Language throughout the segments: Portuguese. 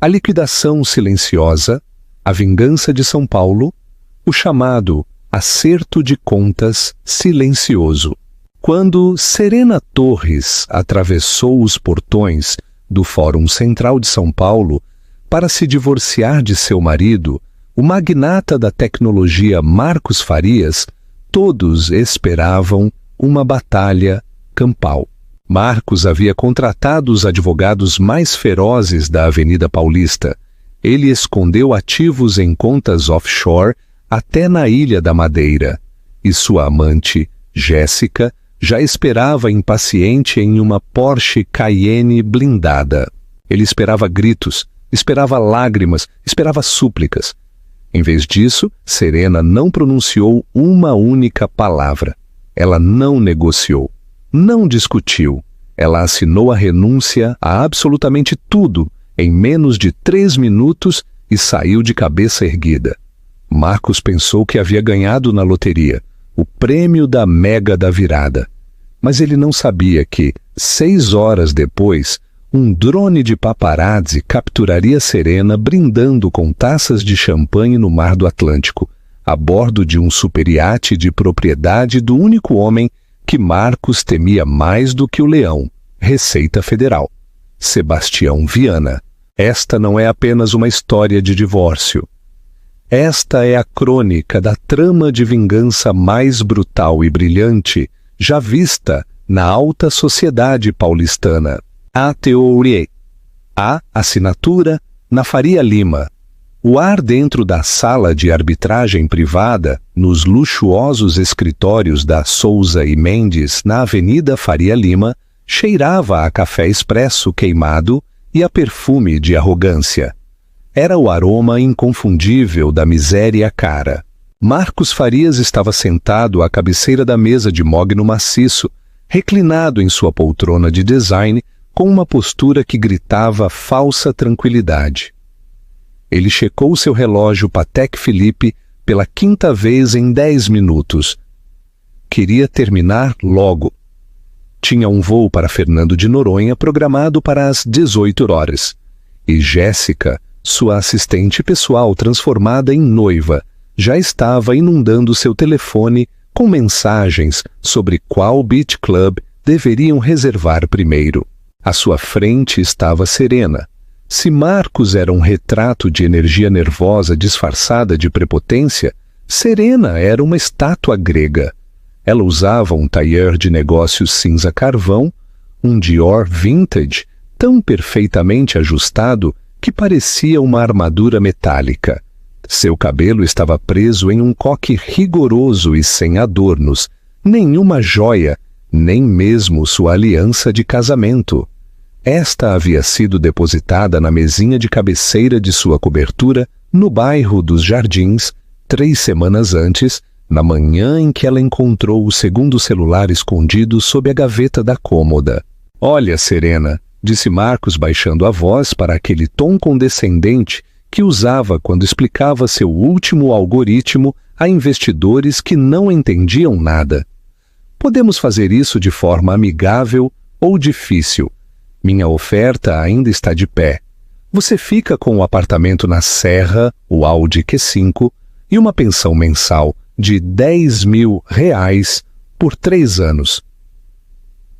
a liquidação silenciosa, a vingança de São Paulo, o chamado acerto de contas silencioso. Quando Serena Torres atravessou os portões do Fórum Central de São Paulo para se divorciar de seu marido, o magnata da tecnologia Marcos Farias, todos esperavam uma batalha campal. Marcos havia contratado os advogados mais ferozes da Avenida Paulista. Ele escondeu ativos em contas offshore até na Ilha da Madeira. E sua amante, Jéssica, já esperava impaciente em uma Porsche Cayenne blindada. Ele esperava gritos, esperava lágrimas, esperava súplicas. Em vez disso, Serena não pronunciou uma única palavra. Ela não negociou, não discutiu. Ela assinou a renúncia a absolutamente tudo em menos de 3 minutos e saiu de cabeça erguida. Marcos pensou que havia ganhado na loteria, o prêmio da mega da virada. Mas ele não sabia que, 6 horas depois, um drone de paparazzi capturaria Serena brindando com taças de champanhe no mar do Atlântico, a bordo de um superiate de propriedade do único homem que Marcos temia mais do que o leão, Receita Federal, Sebastião Viana. Esta não é apenas uma história de divórcio. Esta é a crônica da trama de vingança mais brutal e brilhante já vista na alta sociedade paulistana. A teoria, a assinatura na Faria Lima. O ar dentro da sala de arbitragem privada, nos luxuosos escritórios da Souza e Mendes, na Avenida Faria Lima, cheirava a café expresso queimado e a perfume de arrogância. Era o aroma inconfundível da miséria cara. Marcos Farias estava sentado à cabeceira da mesa de mogno maciço, reclinado em sua poltrona de design, com uma postura que gritava falsa tranquilidade. Ele checou seu relógio Patek Philippe pela 5ª vez em 10 minutos. Queria terminar logo. Tinha um voo para Fernando de Noronha programado para as 18 horas. E Jéssica, sua assistente pessoal transformada em noiva, já estava inundando seu telefone com mensagens sobre qual beach club deveriam reservar primeiro. À sua frente estava Serena. Se Marcos era um retrato de energia nervosa disfarçada de prepotência, Serena era uma estátua grega. Ela usava um tailleur de negócios cinza carvão, um Dior vintage, tão perfeitamente ajustado que parecia uma armadura metálica. Seu cabelo estava preso em um coque rigoroso e sem adornos, nenhuma joia, nem mesmo sua aliança de casamento. Esta havia sido depositada na mesinha de cabeceira de sua cobertura, no bairro dos Jardins, 3 semanas antes, na manhã em que ela encontrou o segundo celular escondido sob a gaveta da cômoda. "Olha, Serena", disse Marcos baixando a voz para aquele tom condescendente que usava quando explicava seu último algoritmo a investidores que não entendiam nada. "Podemos fazer isso de forma amigável ou difícil. Minha oferta ainda está de pé. Você fica com um apartamento na Serra, o Audi Q5, e uma pensão mensal de R$10.000 por 3 anos.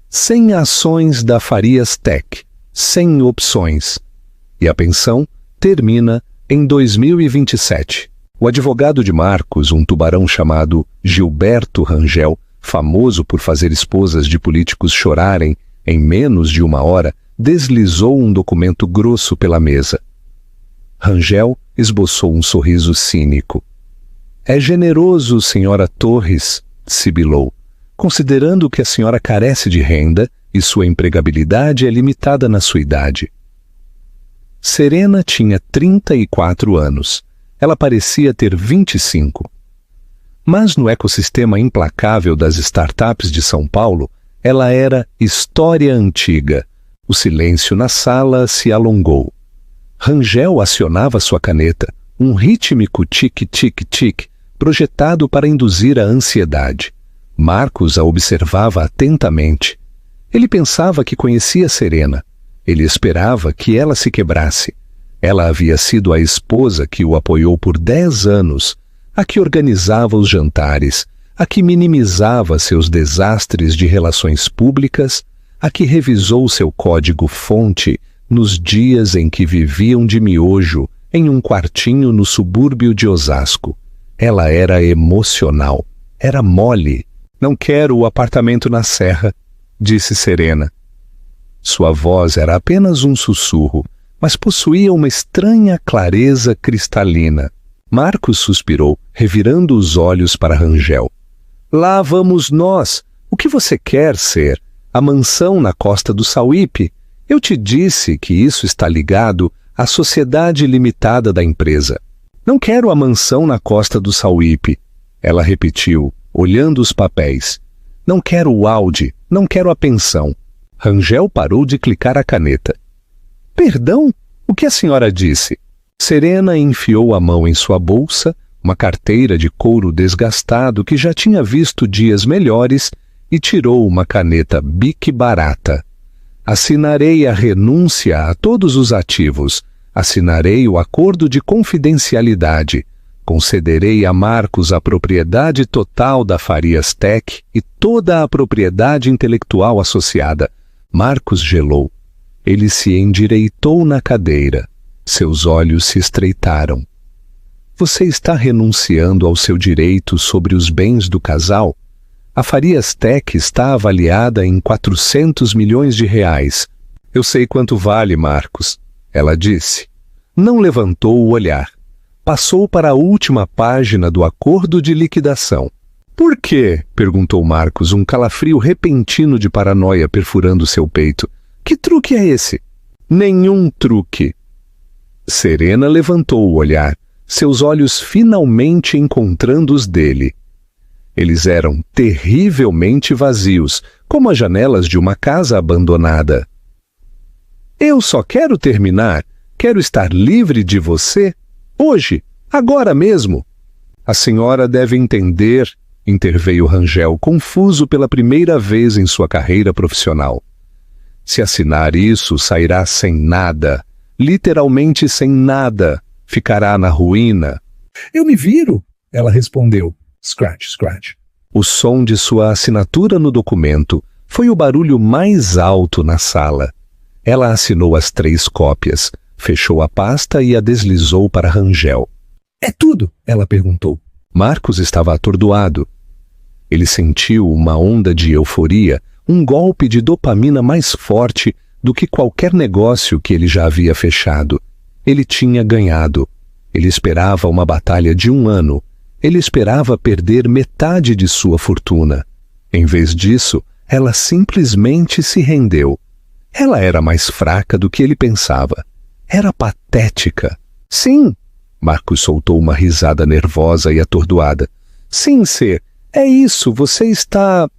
Sem ações da Farias Tech, sem opções. E a pensão termina em 2027. O advogado de Marcos, um tubarão chamado Gilberto Rangel, famoso por fazer esposas de políticos chorarem em menos de 1 hora, deslizou um documento grosso pela mesa. Rangel esboçou um sorriso cínico. "É generoso, senhora Torres", sibilou, "considerando que a senhora carece de renda e sua empregabilidade é limitada na sua idade." Serena tinha 34 anos. Ela parecia ter 25. Mas no ecossistema implacável das startups de São Paulo, ela era história antiga. O silêncio na sala se alongou. Rangel acionava sua caneta, um rítmico tic-tic-tic, projetado para induzir a ansiedade. Marcos a observava atentamente. Ele pensava que conhecia Serena. Ele esperava que ela se quebrasse. Ela havia sido a esposa que o apoiou por 10 anos, a que organizava os jantares, a que minimizava seus desastres de relações públicas, a que revisou seu código-fonte nos dias em que viviam de miojo em um quartinho no subúrbio de Osasco. Ela era emocional, era mole. Não quero o apartamento na Serra, disse Serena. Sua voz era apenas um sussurro, mas possuía uma estranha clareza cristalina. Marcos suspirou, revirando os olhos para Rangel. Lá vamos nós. O que você quer ser? A mansão na costa do Sauípe? Eu te disse que isso está ligado à sociedade limitada da empresa. Não quero a mansão na costa do Sauípe. Ela repetiu, olhando os papéis. Não quero o Audi, não quero a pensão. Rangel parou de clicar a caneta. Perdão? O que a senhora disse? Serena enfiou a mão em sua bolsa, uma carteira de couro desgastado que já tinha visto dias melhores, e tirou uma caneta Bic barata. Assinarei a renúncia a todos os ativos. Assinarei o acordo de confidencialidade. Concederei a Marcos a propriedade total da Farias Tech e toda a propriedade intelectual associada. Marcos gelou. Ele se endireitou na cadeira. Seus olhos se estreitaram. Você está renunciando ao seu direito sobre os bens do casal? A Farias Tech está avaliada em 400 milhões de reais. Eu sei quanto vale, Marcos, ela disse. Não levantou o olhar. Passou para a última página do acordo de liquidação. Por quê? Perguntou Marcos, um calafrio repentino de paranoia perfurando seu peito. Que truque é esse? Nenhum truque. Serena levantou o olhar, seus olhos finalmente encontrando os dele. Eles eram terrivelmente vazios, como as janelas de uma casa abandonada. Eu só quero terminar. Quero estar livre de você. Hoje, agora mesmo. A senhora deve entender, interveio Rangel, confuso pela primeira vez em sua carreira profissional. Se assinar isso, sairá sem nada. Literalmente sem nada. Ficará na ruína. Eu me viro, ela respondeu. Scratch, scratch. O som de sua assinatura no documento foi o barulho mais alto na sala. Ela assinou as 3 cópias, fechou a pasta e a deslizou para Rangel. É tudo? Ela perguntou. Marcos estava atordoado. Ele sentiu uma onda de euforia, um golpe de dopamina mais forte do que qualquer negócio que ele já havia fechado. Ele tinha ganhado. Ele esperava uma batalha de 1 ano. Ele esperava perder metade de sua fortuna. Em vez disso, ela simplesmente se rendeu. Ela era mais fraca do que ele pensava. Era patética. Sim, Marcos soltou uma risada nervosa e atordoada. Sim, Ser, é isso, você está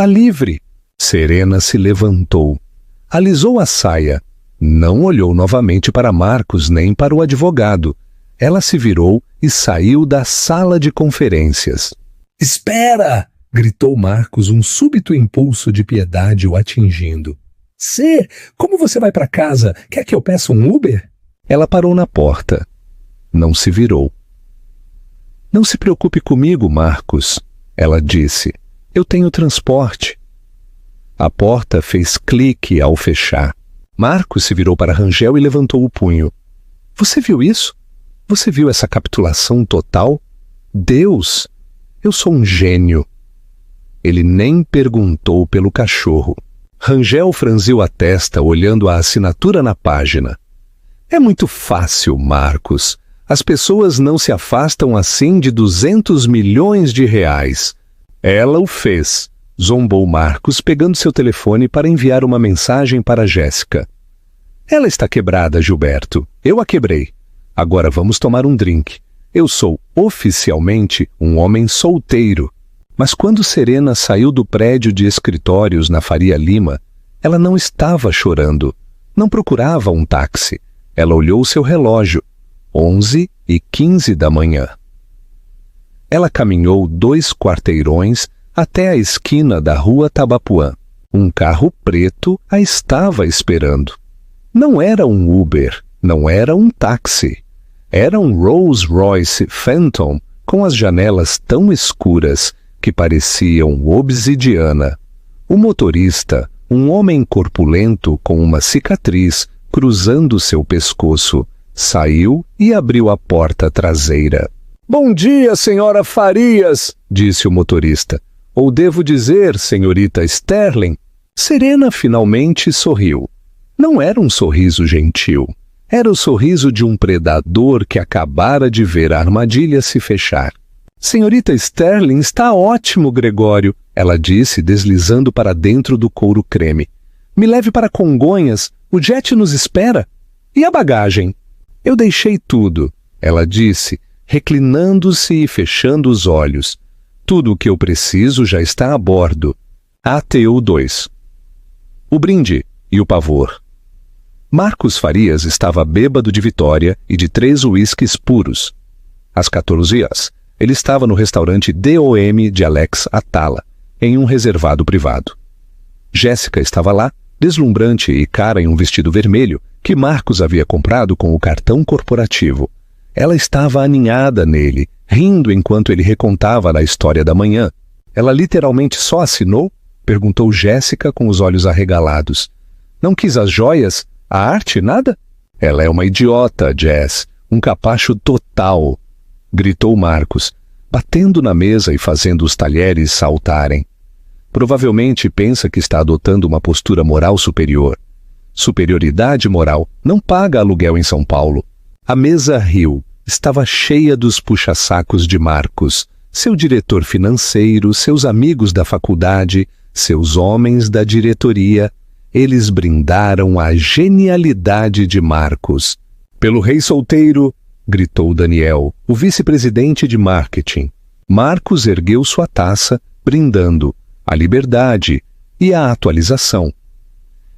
livre. Serena se levantou. Alisou a saia. Não olhou novamente para Marcos nem para o advogado. Ela se virou e saiu da sala de conferências. Espera! Gritou Marcos, um súbito impulso de piedade o atingindo. Ser, como você vai para casa? Quer que eu peça um Uber? Ela parou na porta. Não se virou. Não se preocupe comigo, Marcos, ela disse. Eu tenho transporte. A porta fez clique ao fechar. Marcos se virou para Rangel e levantou o punho. Você viu isso? Você viu essa capitulação total? Deus! Eu sou um gênio. Ele nem perguntou pelo cachorro. Rangel franziu a testa olhando a assinatura na página. É muito fácil, Marcos. As pessoas não se afastam assim de 200 milhões de reais. Ela o fez, zombou Marcos, pegando seu telefone para enviar uma mensagem para Jéssica. Ela está quebrada, Gilberto. Eu a quebrei. Agora vamos tomar um drink. Eu sou, oficialmente, um homem solteiro. Mas quando Serena saiu do prédio de escritórios na Faria Lima, ela não estava chorando. Não procurava um táxi. Ela olhou seu relógio. 11h15 da manhã. Ela caminhou 2 quarteirões até a esquina da rua Tabapuã. Um carro preto a estava esperando. Não era um Uber, Não era um táxi. Era um Rolls-Royce Phantom com as janelas tão escuras que pareciam obsidiana. O motorista, um homem corpulento com uma cicatriz cruzando seu pescoço, saiu e abriu a porta traseira. "Bom dia, senhora Farias", disse o motorista. "Ou devo dizer, senhorita Sterling?" Serena finalmente sorriu. Não era um sorriso gentil. Era o sorriso de um predador que acabara de ver a armadilha se fechar. "Senhorita Sterling está ótimo, Gregório", ela disse, deslizando para dentro do couro creme. "Me leve para Congonhas, o jet nos espera. E a bagagem?" "Eu deixei tudo", ela disse, reclinando-se e fechando os olhos. "Tudo o que eu preciso já está a bordo." ATU 2. O brinde e o pavor. Marcos Farias estava bêbado de vitória e de 3 uísques puros. Às 14 horas, ele estava no restaurante DOM de Alex Atala, em um reservado privado. Jéssica estava lá, deslumbrante e cara em um vestido vermelho que Marcos havia comprado com o cartão corporativo. Ela estava aninhada nele, rindo enquanto ele recontava a história da manhã. "Ela literalmente só assinou?" perguntou Jéssica com os olhos arregalados. "Não quis as joias? A arte, nada?" "Ela é uma idiota, Jess. Um capacho total", gritou Marcos, batendo na mesa e fazendo os talheres saltarem. "Provavelmente pensa que está adotando uma postura moral superior. Superioridade moral não paga aluguel em São Paulo." A mesa riu. Estava cheia dos puxa-sacos de Marcos, seu diretor financeiro, seus amigos da faculdade, seus homens da diretoria. Eles brindaram a genialidade de Marcos. "Pelo rei solteiro", gritou Daniel, o vice-presidente de marketing. Marcos ergueu sua taça, brindando a liberdade e a atualização.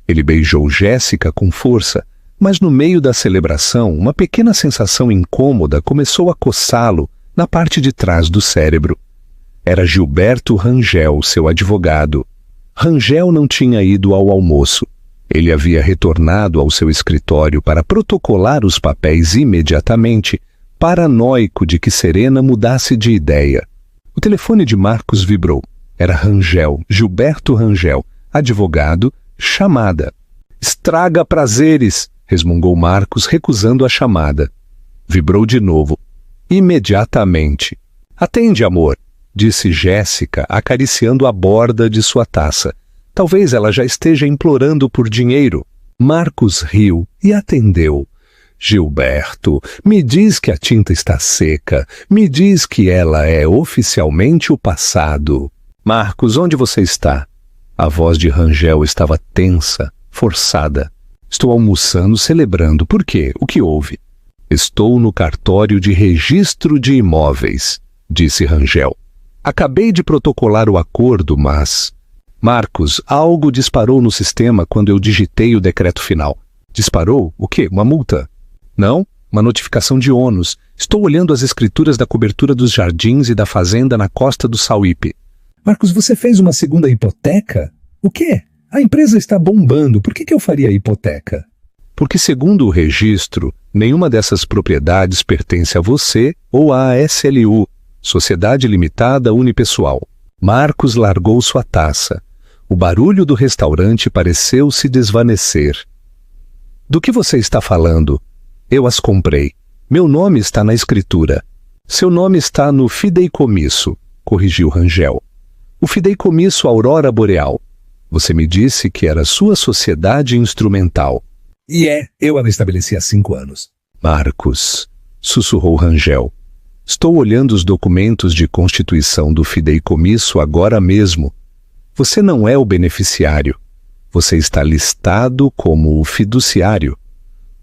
Ele beijou Jéssica com força, mas no meio da celebração, uma pequena sensação incômoda começou a coçá-lo na parte de trás do cérebro. Era Gilberto Rangel, seu advogado. Rangel não tinha ido ao almoço. Ele havia retornado ao seu escritório para protocolar os papéis imediatamente, paranoico de que Serena mudasse de ideia. O telefone de Marcos vibrou. Era Rangel, Gilberto Rangel, advogado, chamada. "Estraga prazeres", resmungou Marcos, recusando a chamada. Vibrou de novo. Imediatamente. "Atende, amor", disse Jéssica, acariciando a borda de sua taça. Talvez ela já esteja implorando por dinheiro. Marcos riu e atendeu. "Gilberto, me diz que a tinta está seca. Me diz que ela é oficialmente o passado." "Marcos, onde você está?" A voz de Rangel estava tensa, forçada. "Estou almoçando, celebrando. Por quê? O que houve?" "Estou no cartório de registro de imóveis", disse Rangel. "Acabei de protocolar o acordo, mas..." "Marcos, algo disparou no sistema quando eu digitei o decreto final." "Disparou? O quê? Uma multa?" "Não, uma notificação de ônus. Estou olhando as escrituras da cobertura dos jardins e da fazenda na costa do Sauípe." "Marcos, você fez uma segunda hipoteca? O quê? A empresa está bombando. Por que eu faria hipoteca?" "Porque, segundo o registro, nenhuma dessas propriedades pertence a você ou à SLU, Sociedade Limitada Unipessoal." Marcos largou sua taça. O barulho do restaurante pareceu se desvanecer. "Do que você está falando?" "Eu as comprei. Meu nome está na escritura." "Seu nome está no fideicomisso", corrigiu Rangel. "O fideicomisso Aurora Boreal. Você me disse que era sua sociedade instrumental." Eu a estabeleci há 5 anos." "Marcos", sussurrou Rangel. "Estou olhando os documentos de constituição do fideicomisso agora mesmo. Você não é o beneficiário. Você está listado como o fiduciário.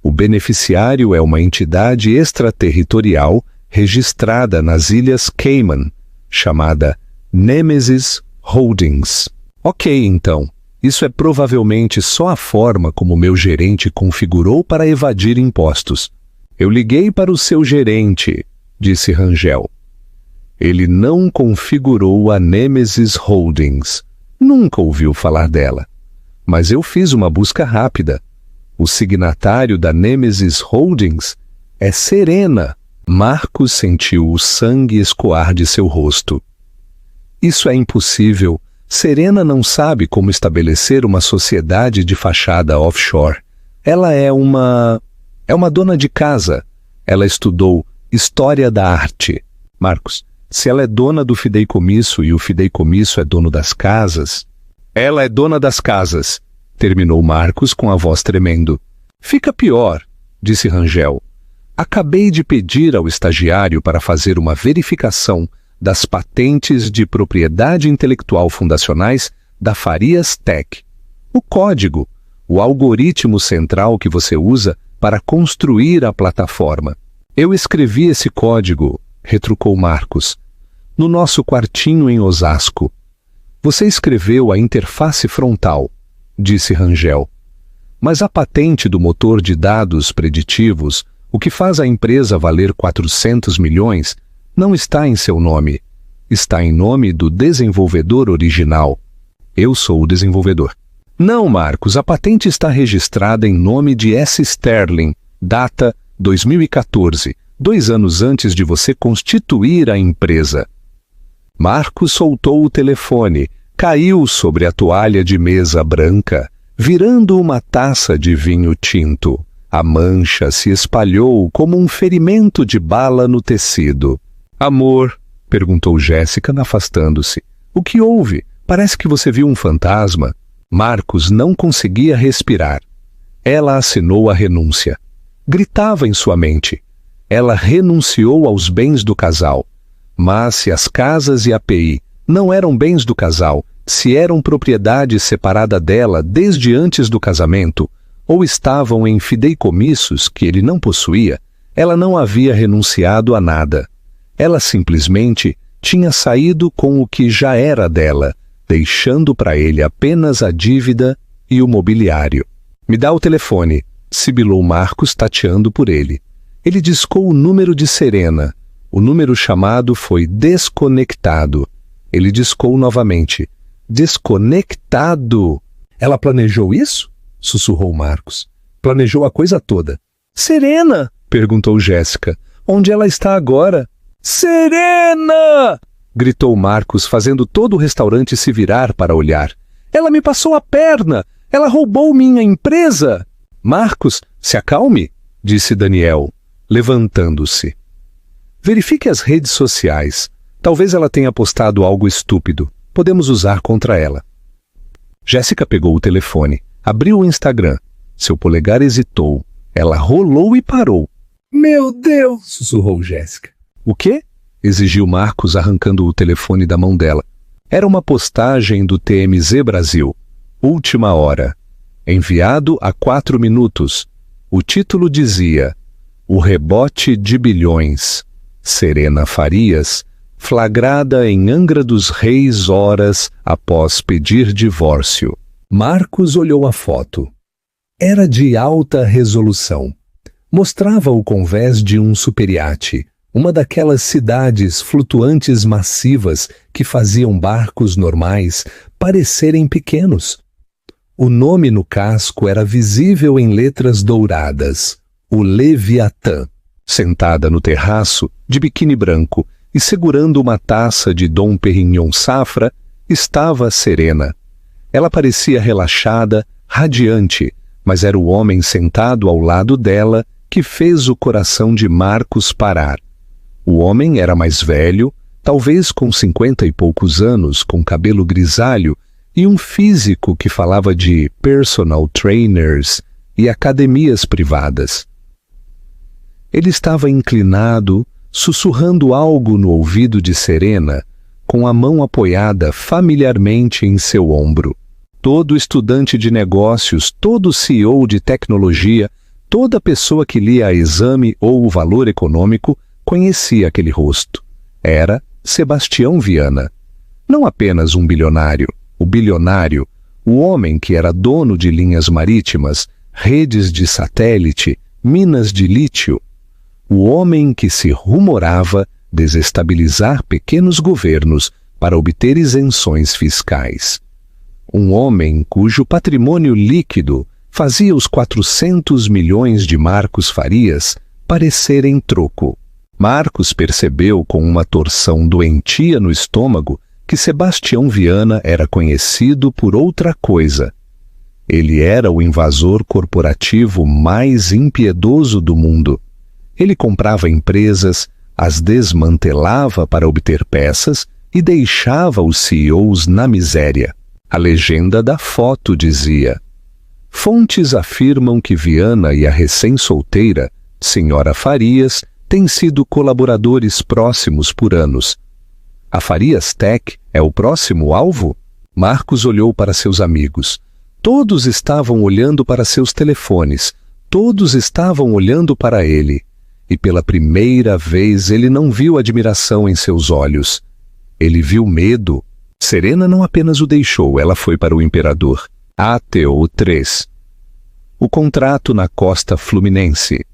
O beneficiário é uma entidade extraterritorial registrada nas Ilhas Cayman, chamada Nemesis Holdings." "Ok, então. Isso é provavelmente só a forma como meu gerente configurou para evadir impostos." "Eu liguei para o seu gerente", disse Rangel. "Ele não configurou a Nemesis Holdings. Nunca ouviu falar dela. Mas eu fiz uma busca rápida. O signatário da Nemesis Holdings é Serena. Marcos sentiu o sangue escoar de seu rosto. Isso é impossível. Serena não sabe como estabelecer uma sociedade de fachada offshore. Ela é uma dona de casa. Ela estudou História da Arte. Marcos, se ela é dona do fideicomisso e o fideicomisso é dono das casas... Ela é dona das casas, terminou Marcos com a voz tremendo. Fica pior, disse Rangel. Acabei de pedir ao estagiário para fazer uma verificação das patentes de propriedade intelectual fundacionais da Farias Tech. O código, o algoritmo central que você usa para construir a plataforma. Eu escrevi esse código, retrucou Marcos, no nosso quartinho em Osasco. Você escreveu a interface frontal, disse Rangel. Mas a patente do motor de dados preditivos, o que faz a empresa valer 400 milhões, não está em seu nome. Está em nome do desenvolvedor original. Eu sou o desenvolvedor. Não, Marcos, a patente está registrada em nome de S. Sterling, data 2014, 2 anos antes de você constituir a empresa. Marcos soltou o telefone, caiu sobre a toalha de mesa branca, virando uma taça de vinho tinto. A mancha se espalhou como um ferimento de bala no tecido. Amor, perguntou Jéssica, afastando-se. O que houve? Parece que você viu um fantasma. Marcos não conseguia respirar. Ela assinou a renúncia. Gritava em sua mente. Ela renunciou aos bens do casal. Mas se as casas e a API não eram bens do casal, se eram propriedade separada dela desde antes do casamento, ou estavam em fideicomissos que ele não possuía, ela não havia renunciado a nada. Ela simplesmente tinha saído com o que já era dela, deixando para ele apenas a dívida e o mobiliário. Me dá o telefone, sibilou Marcos tateando por ele. Ele discou o número de Serena. O número chamado foi desconectado. Ele discou novamente. Desconectado! Ela planejou isso? Sussurrou Marcos. Planejou a coisa toda. Serena! Perguntou Jéssica. Onde ela está agora? Serena! Gritou Marcos, fazendo todo o restaurante se virar para olhar. Ela me passou a perna! Ela roubou minha empresa! Marcos, se acalme, disse Daniel, levantando-se. Verifique as redes sociais. Talvez ela tenha postado algo estúpido. Podemos usar contra ela. Jéssica pegou o telefone, abriu o Instagram. Seu polegar hesitou. Ela rolou e parou. Meu Deus! Sussurrou Jéssica. O quê? Exigiu Marcos, arrancando o telefone da mão dela. Era uma postagem do TMZ Brasil. Última hora. Enviado há 4 minutos. O título dizia: O rebote de bilhões. Serena Farias, flagrada em Angra dos Reis horas após pedir divórcio. Marcos olhou a foto. Era de alta resolução. Mostrava o convés de um superiate, uma daquelas cidades flutuantes massivas que faziam barcos normais parecerem pequenos. O nome no casco era visível em letras douradas, o Leviatã. Sentada no terraço, de biquíni branco e segurando uma taça de Dom Perignon Safra, estava Serena. Ela parecia relaxada, radiante, mas era o homem sentado ao lado dela que fez o coração de Marcos parar. O homem era mais velho, talvez com 50 e poucos anos, com cabelo grisalho e um físico que falava de personal trainers e academias privadas. Ele estava inclinado, sussurrando algo no ouvido de Serena, com a mão apoiada familiarmente em seu ombro. Todo estudante de negócios, todo CEO de tecnologia, toda pessoa que lia a Exame ou o Valor Econômico conhecia aquele rosto. Era Sebastião Viana. Não apenas um bilionário, o bilionário, o homem que era dono de linhas marítimas, redes de satélite, minas de lítio, o homem que se rumorava desestabilizar pequenos governos para obter isenções fiscais. Um homem cujo patrimônio líquido fazia os 400 milhões de Marcos Farias parecerem troco. Marcos percebeu com uma torção doentia no estômago que Sebastião Viana era conhecido por outra coisa. Ele era o invasor corporativo mais impiedoso do mundo. Ele comprava empresas, as desmantelava para obter peças e deixava os CEOs na miséria. A legenda da foto dizia: fontes afirmam que Viana e a recém-solteira, senhora Farias, têm sido colaboradores próximos por anos. A Farias Tech é o próximo alvo? Marcos olhou para seus amigos. Todos estavam olhando para seus telefones. Todos estavam olhando para ele. E pela primeira vez ele não viu admiração em seus olhos. Ele viu medo. Serena não apenas o deixou, ela foi para o imperador. ATO 3. O contrato na costa fluminense.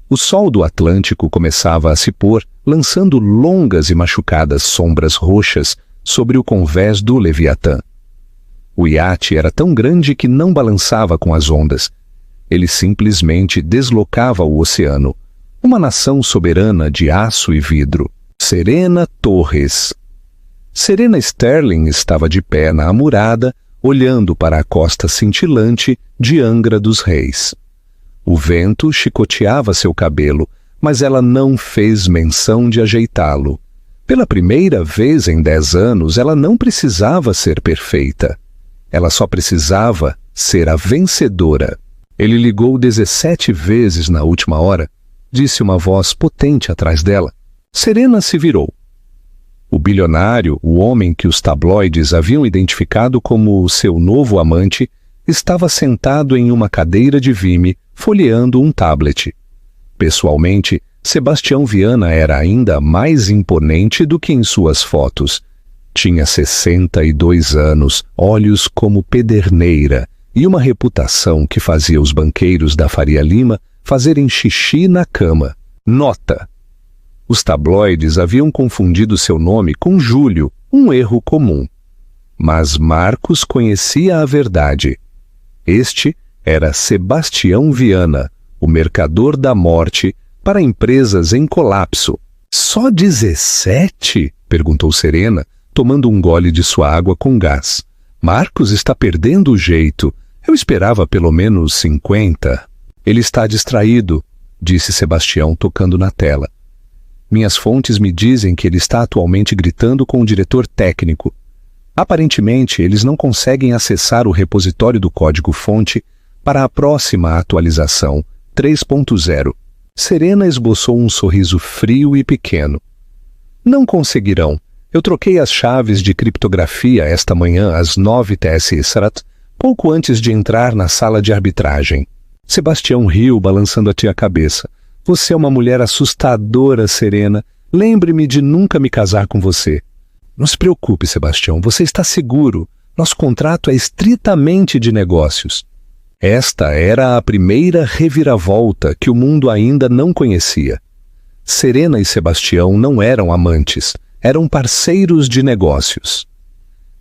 O sol do Atlântico começava a se pôr, lançando longas e machucadas sombras roxas sobre o convés do Leviatã. O iate era tão grande que não balançava com as ondas. Ele simplesmente deslocava o oceano, uma nação soberana de aço e vidro. Serena Torres. Serena Sterling estava de pé na amurada, olhando para a costa cintilante de Angra dos Reis. O vento chicoteava seu cabelo, mas ela não fez menção de ajeitá-lo. Pela primeira vez em 10 anos, ela não precisava ser perfeita. Ela só precisava ser a vencedora. Ele ligou 17 vezes na última hora, disse uma voz potente atrás dela. Serena se virou. O bilionário, o homem que os tabloides haviam identificado como seu novo amante, estava sentado em uma cadeira de vime, folheando um tablet. Pessoalmente, Sebastião Viana era ainda mais imponente do que em suas fotos. Tinha 62 anos, olhos como pederneira e uma reputação que fazia os banqueiros da Faria Lima fazerem xixi na cama. Nota: os tabloides haviam confundido seu nome com Júlio, um erro comum. Mas Marcos conhecia a verdade. Este era Sebastião Viana, o mercador da morte para empresas em colapso. Só 17? Perguntou Serena, tomando um gole de sua água com gás. Marcos está perdendo o jeito. Eu esperava pelo menos 50. Ele está distraído, disse Sebastião, tocando na tela. Minhas fontes me dizem que ele está atualmente gritando com o diretor técnico. Aparentemente, eles não conseguem acessar o repositório do código-fonte para a próxima atualização, 3.0. Serena esboçou um sorriso frio e pequeno. Não conseguirão. Eu troquei as chaves de criptografia esta manhã às 9 TSSRAT, pouco antes de entrar na sala de arbitragem. Sebastião riu, balançando a cabeça. Você é uma mulher assustadora, Serena. Lembre-me de nunca me casar com você. Não se preocupe, Sebastião, você está seguro. Nosso contrato é estritamente de negócios. Esta era a primeira reviravolta que o mundo ainda não conhecia. Serena e Sebastião não eram amantes, eram parceiros de negócios.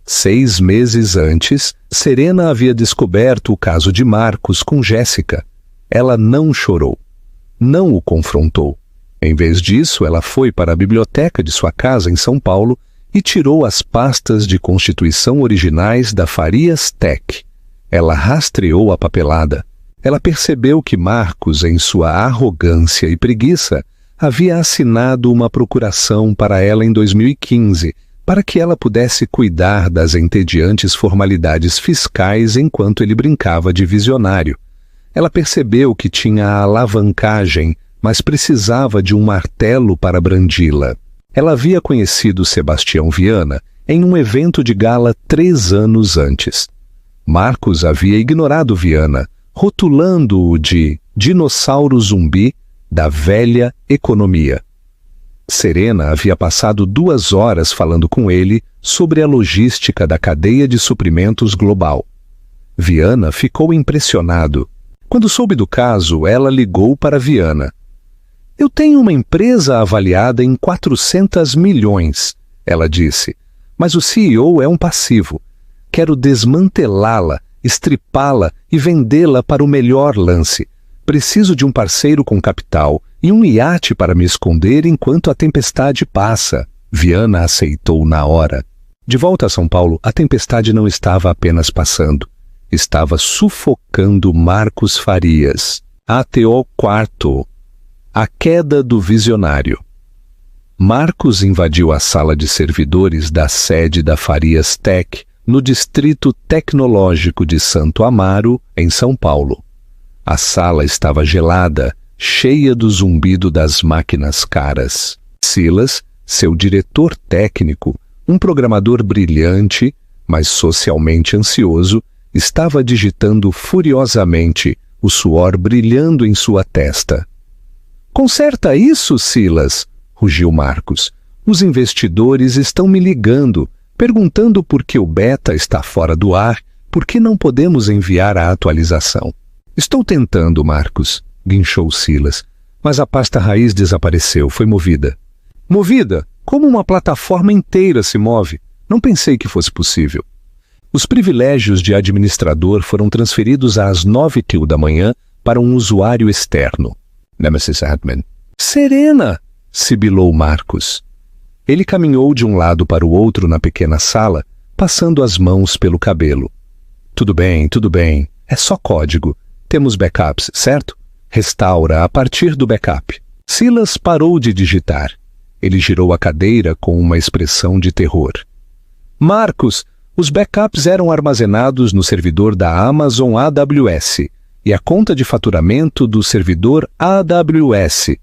6 meses antes, Serena havia descoberto o caso de Marcos com Jéssica. Ela não chorou. Não o confrontou. Em vez disso, ela foi para a biblioteca de sua casa em São Paulo e tirou as pastas de constituição originais da Farias Tech. Ela rastreou a papelada. Ela percebeu que Marcos, em sua arrogância e preguiça, havia assinado uma procuração para ela em 2015, para que ela pudesse cuidar das entediantes formalidades fiscais enquanto ele brincava de visionário. Ela percebeu que tinha a alavancagem, mas precisava de um martelo para brandi-la. Ela havia conhecido Sebastião Viana em um evento de gala 3 anos antes. Marcos havia ignorado Viana, rotulando-o de dinossauro zumbi da velha economia. Serena havia passado 2 horas falando com ele sobre a logística da cadeia de suprimentos global. Viana ficou impressionado. Quando soube do caso, ela ligou para Viana. Eu tenho uma empresa avaliada em 400 milhões, ela disse, mas o CEO é um passivo. Quero desmantelá-la estripá-la e vendê-la para o melhor lance. Preciso de um parceiro com capital e um iate para me esconder enquanto a tempestade passa. Viana aceitou na hora. De volta a São Paulo, a tempestade não estava apenas passando. Estava sufocando Marcos Farias. ATO 4. A queda do visionário. Marcos invadiu a sala de servidores da sede da Farias Tech, no Distrito Tecnológico de Santo Amaro, em São Paulo. A sala estava gelada, cheia do zumbido das máquinas caras. Silas, seu diretor técnico, um programador brilhante, mas socialmente ansioso, estava digitando furiosamente, o suor brilhando em sua testa. "Conserta isso, Silas!" rugiu Marcos. "Os investidores estão me ligando, perguntando por que o beta está fora do ar, por que não podemos enviar a atualização." "Estou tentando, Marcos", guinchou Silas, "mas a pasta raiz desapareceu, foi movida." "Movida? Como uma plataforma inteira se move? Não pensei que fosse possível." Os privilégios de administrador foram transferidos às 9h da manhã para um usuário externo. Nemesis Admin. "Serena!" sibilou Marcos. Ele caminhou de um lado para o outro na pequena sala, passando as mãos pelo cabelo. Tudo bem, é só código. Temos backups, certo? Restaura a partir do backup." Silas parou de digitar. Ele girou a cadeira com uma expressão de terror. "Marcos, os backups eram armazenados no servidor da Amazon AWS e a conta de faturamento do servidor AWS",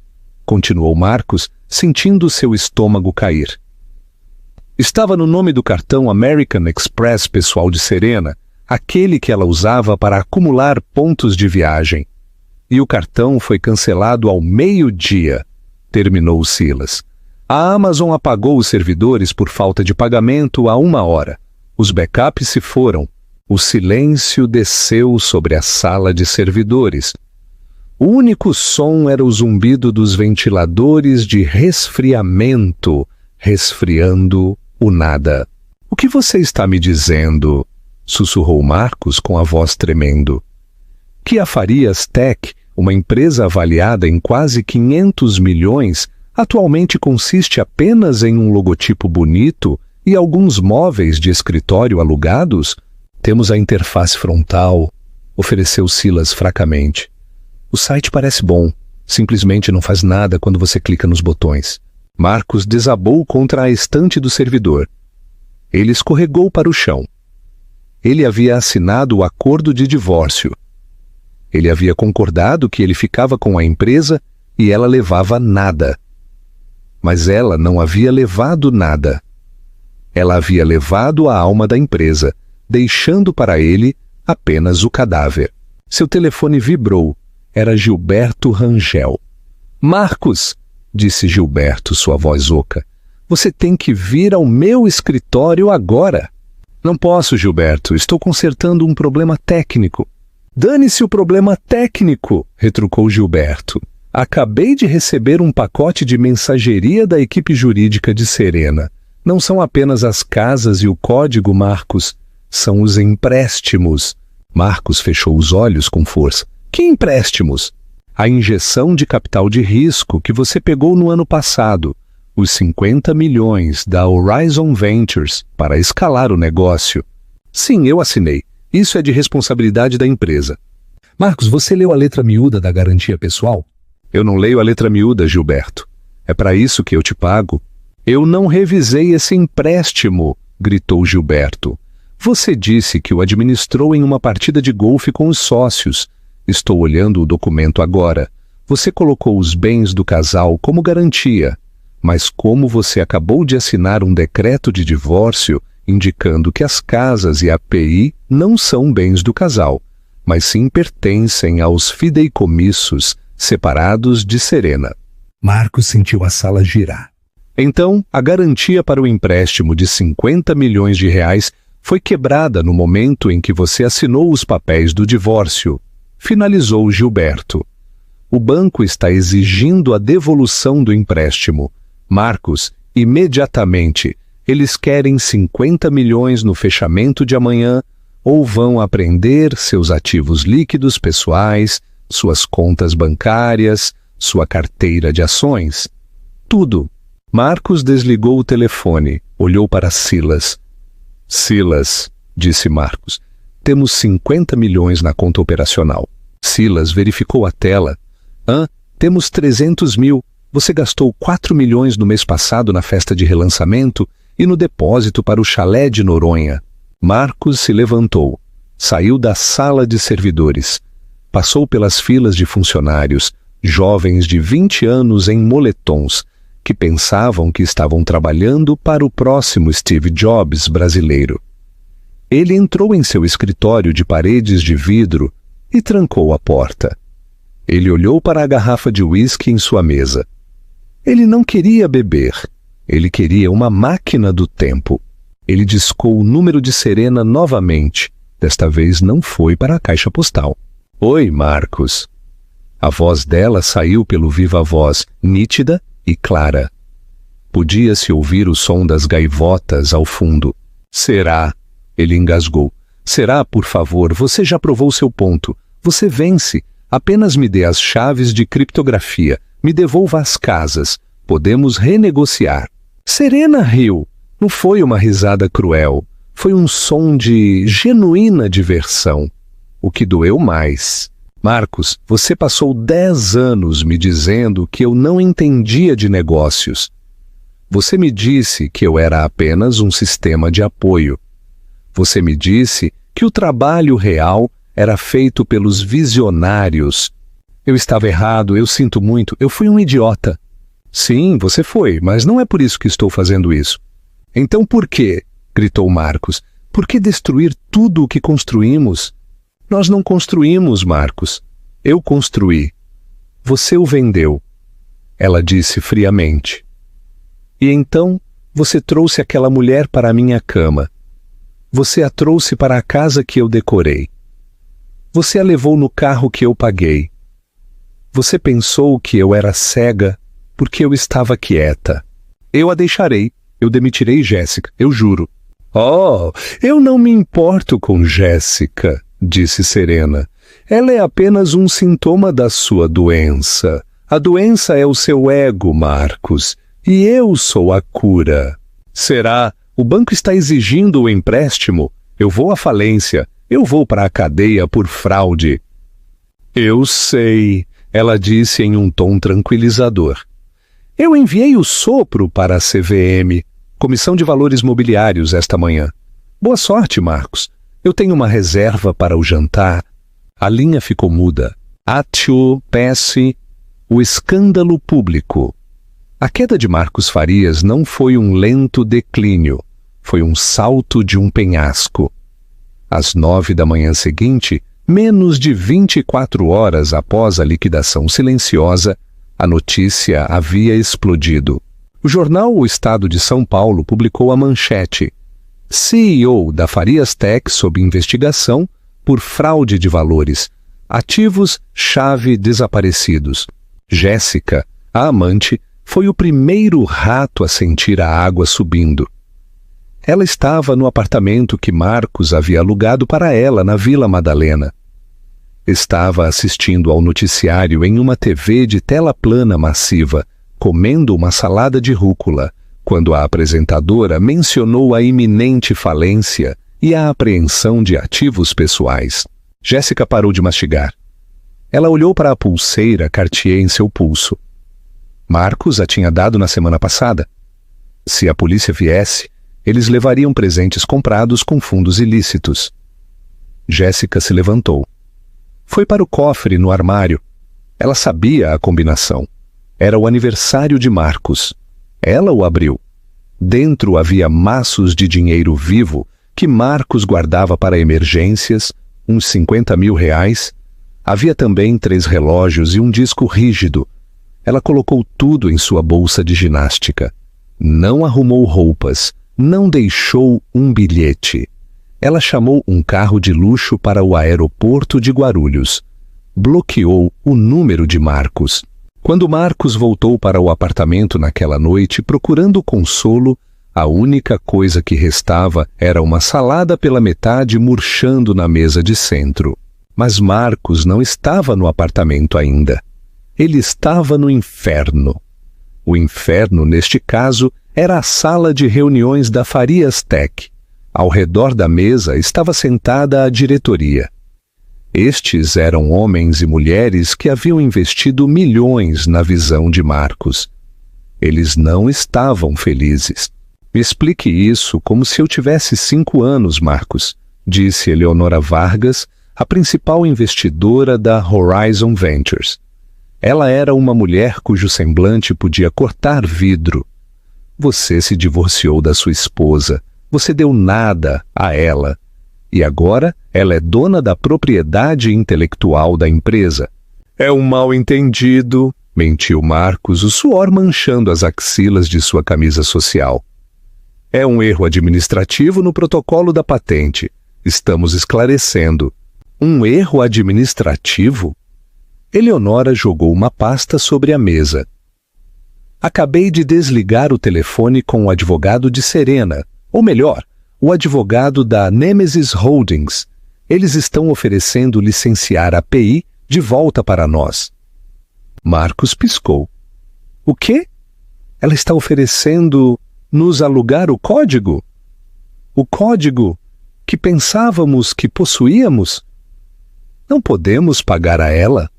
continuou Marcos, sentindo seu estômago cair. "Estava no nome do cartão American Express pessoal de Serena, aquele que ela usava para acumular pontos de viagem. E o cartão foi cancelado ao 12h, terminou Silas. A Amazon apagou os servidores por falta de pagamento há 1 hora. Os backups se foram. O silêncio desceu sobre a sala de servidores. O único som era o zumbido dos ventiladores de resfriamento, resfriando o nada. "O que você está me dizendo?" sussurrou Marcos com a voz tremendo. "Que a Farias Tech, uma empresa avaliada em quase 500 milhões, atualmente consiste apenas em um logotipo bonito e alguns móveis de escritório alugados? Temos a interface frontal", ofereceu Silas fracamente. "O site parece bom, simplesmente não faz nada quando você clica nos botões." Marcos desabou contra a estante do servidor. Ele escorregou para o chão. Ele havia assinado o acordo de divórcio. Ele havia concordado que ele ficava com a empresa e ela levava nada. Mas ela não havia levado nada. Ela havia levado a alma da empresa, deixando para ele apenas o cadáver. Seu telefone vibrou. Era Gilberto Rangel. "Marcos", disse Gilberto, sua voz oca, "você tem que vir ao meu escritório agora." "Não posso, Gilberto. Estou consertando um problema técnico." "Dane-se o problema técnico", retrucou Gilberto. "Acabei de receber um pacote de mensageria da equipe jurídica de Serena. Não são apenas as casas e o código, Marcos. São os empréstimos." Marcos fechou os olhos com força. "Que empréstimos?" "A injeção de capital de risco que você pegou no ano passado. Os 50 milhões da Horizon Ventures para escalar o negócio." "Sim, eu assinei. Isso é de responsabilidade da empresa." "Marcos, você leu a letra miúda da garantia pessoal?" "Eu não leio a letra miúda, Gilberto. É para isso que eu te pago." "Eu não revisei esse empréstimo", gritou Gilberto. "Você disse que o administrou em uma partida de golfe com os sócios. Estou olhando o documento agora. Você colocou os bens do casal como garantia. Mas como você acabou de assinar um decreto de divórcio indicando que as casas e a API não são bens do casal, mas sim pertencem aos fideicomissos separados de Serena." Marcos sentiu a sala girar. Então, a garantia para o empréstimo de 50 milhões de reais foi quebrada no momento em que você assinou os papéis do divórcio, finalizou Gilberto. "O banco está exigindo a devolução do empréstimo. Marcos, imediatamente, eles querem 50 milhões no fechamento de amanhã, ou vão aprender seus ativos líquidos pessoais, suas contas bancárias, sua carteira de ações. Tudo. Marcos desligou o telefone, olhou para Silas. Silas, disse Marcos, temos 50 milhões na conta operacional. Silas verificou a tela. Temos 300 mil. Você gastou 4 milhões no mês passado na festa de relançamento e no depósito para o chalé de Noronha. Marcos se levantou, saiu da sala de servidores, passou pelas filas de funcionários, jovens de 20 anos em moletons, que pensavam que estavam trabalhando para o próximo Steve Jobs brasileiro. Ele entrou em seu escritório de paredes de vidro e trancou a porta. Ele olhou para a garrafa de uísque em sua mesa. Ele não queria beber. Ele queria uma máquina do tempo. Ele discou o número de Serena novamente. Desta vez não foi para a caixa postal. Oi, Marcos. A voz dela saiu pelo viva-voz, nítida e clara. Podia-se ouvir o som das gaivotas ao fundo. Será? Ele engasgou. Será, por favor, você já provou seu ponto. Você vence. Apenas me dê as chaves de criptografia. Me devolva as casas. Podemos renegociar. Serena riu. Não foi uma risada cruel. Foi um som de genuína diversão. O que doeu mais. Marcos, você passou 10 anos me dizendo que eu não entendia de negócios. Você me disse que eu era apenas um sistema de apoio. Você me disse que o trabalho real era feito pelos visionários. Eu estava errado, eu sinto muito, eu fui um idiota. Sim, você foi, mas não é por isso que estou fazendo isso. Então por quê? Gritou Marcos. Por que destruir tudo o que construímos? Nós não construímos, Marcos. Eu construí. Você o vendeu. Ela disse friamente. E então você trouxe aquela mulher para a minha cama. Você a trouxe para a casa que eu decorei. Você a levou no carro que eu paguei. Você pensou que eu era cega porque eu estava quieta. Eu a deixarei. Eu demitirei Jéssica, eu juro. Oh, eu não me importo com Jéssica, disse Serena. Ela é apenas um sintoma da sua doença. A doença é o seu ego, Marcos. E eu sou a cura. Será? O banco está exigindo o empréstimo. Eu vou à falência. Eu vou para a cadeia por fraude. Eu sei, ela disse em um tom tranquilizador. Eu enviei o sopro para a CVM, Comissão de Valores Mobiliários, esta manhã. Boa sorte, Marcos. Eu tenho uma reserva para o jantar. A linha ficou muda. Atio, Pesce, o escândalo público. A queda de Marcos Farias não foi um lento declínio. Foi um salto de um penhasco. Às 9 da manhã seguinte, menos de 24 horas após a liquidação silenciosa, a notícia havia explodido. O jornal O Estado de São Paulo publicou a manchete: CEO da Farias Tech sob investigação por fraude de valores. Ativos-chave desaparecidos. Jéssica, a amante, foi o primeiro rato a sentir a água subindo. Ela estava no apartamento que Marcos havia alugado para ela na Vila Madalena. Estava assistindo ao noticiário em uma TV de tela plana massiva, comendo uma salada de rúcula, quando a apresentadora mencionou a iminente falência e a apreensão de ativos pessoais. Jéssica parou de mastigar. Ela olhou para a pulseira Cartier em seu pulso. Marcos a tinha dado na semana passada. Se a polícia viesse, eles levariam presentes comprados com fundos ilícitos. Jéssica se levantou. Foi para o cofre no armário. Ela sabia a combinação. Era o aniversário de Marcos. Ela o abriu. Dentro havia maços de dinheiro vivo que Marcos guardava para emergências, uns 50 mil reais. Havia também 3 relógios e um disco rígido. Ela colocou tudo em sua bolsa de ginástica. Não arrumou roupas. Não deixou um bilhete. Ela chamou um carro de luxo para o aeroporto de Guarulhos. Bloqueou o número de Marcos. Quando Marcos voltou para o apartamento naquela noite procurando consolo, A única coisa que restava era uma salada pela metade murchando na mesa de centro. Mas Marcos não estava no apartamento ainda. Ele estava no inferno. O inferno, neste caso, era a sala de reuniões da Farias Tech. Ao redor da mesa estava sentada a diretoria. Estes eram homens e mulheres que haviam investido milhões na visão de Marcos. Eles não estavam felizes. Me explique isso como se eu tivesse 5 anos, Marcos, disse Eleonora Vargas, a principal investidora da Horizon Ventures. Ela era uma mulher cujo semblante podia cortar vidro. Você se divorciou da sua esposa. Você deu nada a ela. E agora ela é dona da propriedade intelectual da empresa. É um mal-entendido, mentiu Marcos, o suor manchando as axilas de sua camisa social. É um erro administrativo no protocolo da patente. Estamos esclarecendo. Um erro administrativo? Eleonora jogou uma pasta sobre a mesa. Acabei de desligar o telefone com o advogado de Serena, ou melhor, o advogado da Nemesis Holdings. Eles estão oferecendo licenciar a API de volta para nós. Marcos piscou. O quê? Ela está oferecendo nos alugar o código? O código que pensávamos que possuíamos? Não podemos pagar a ela?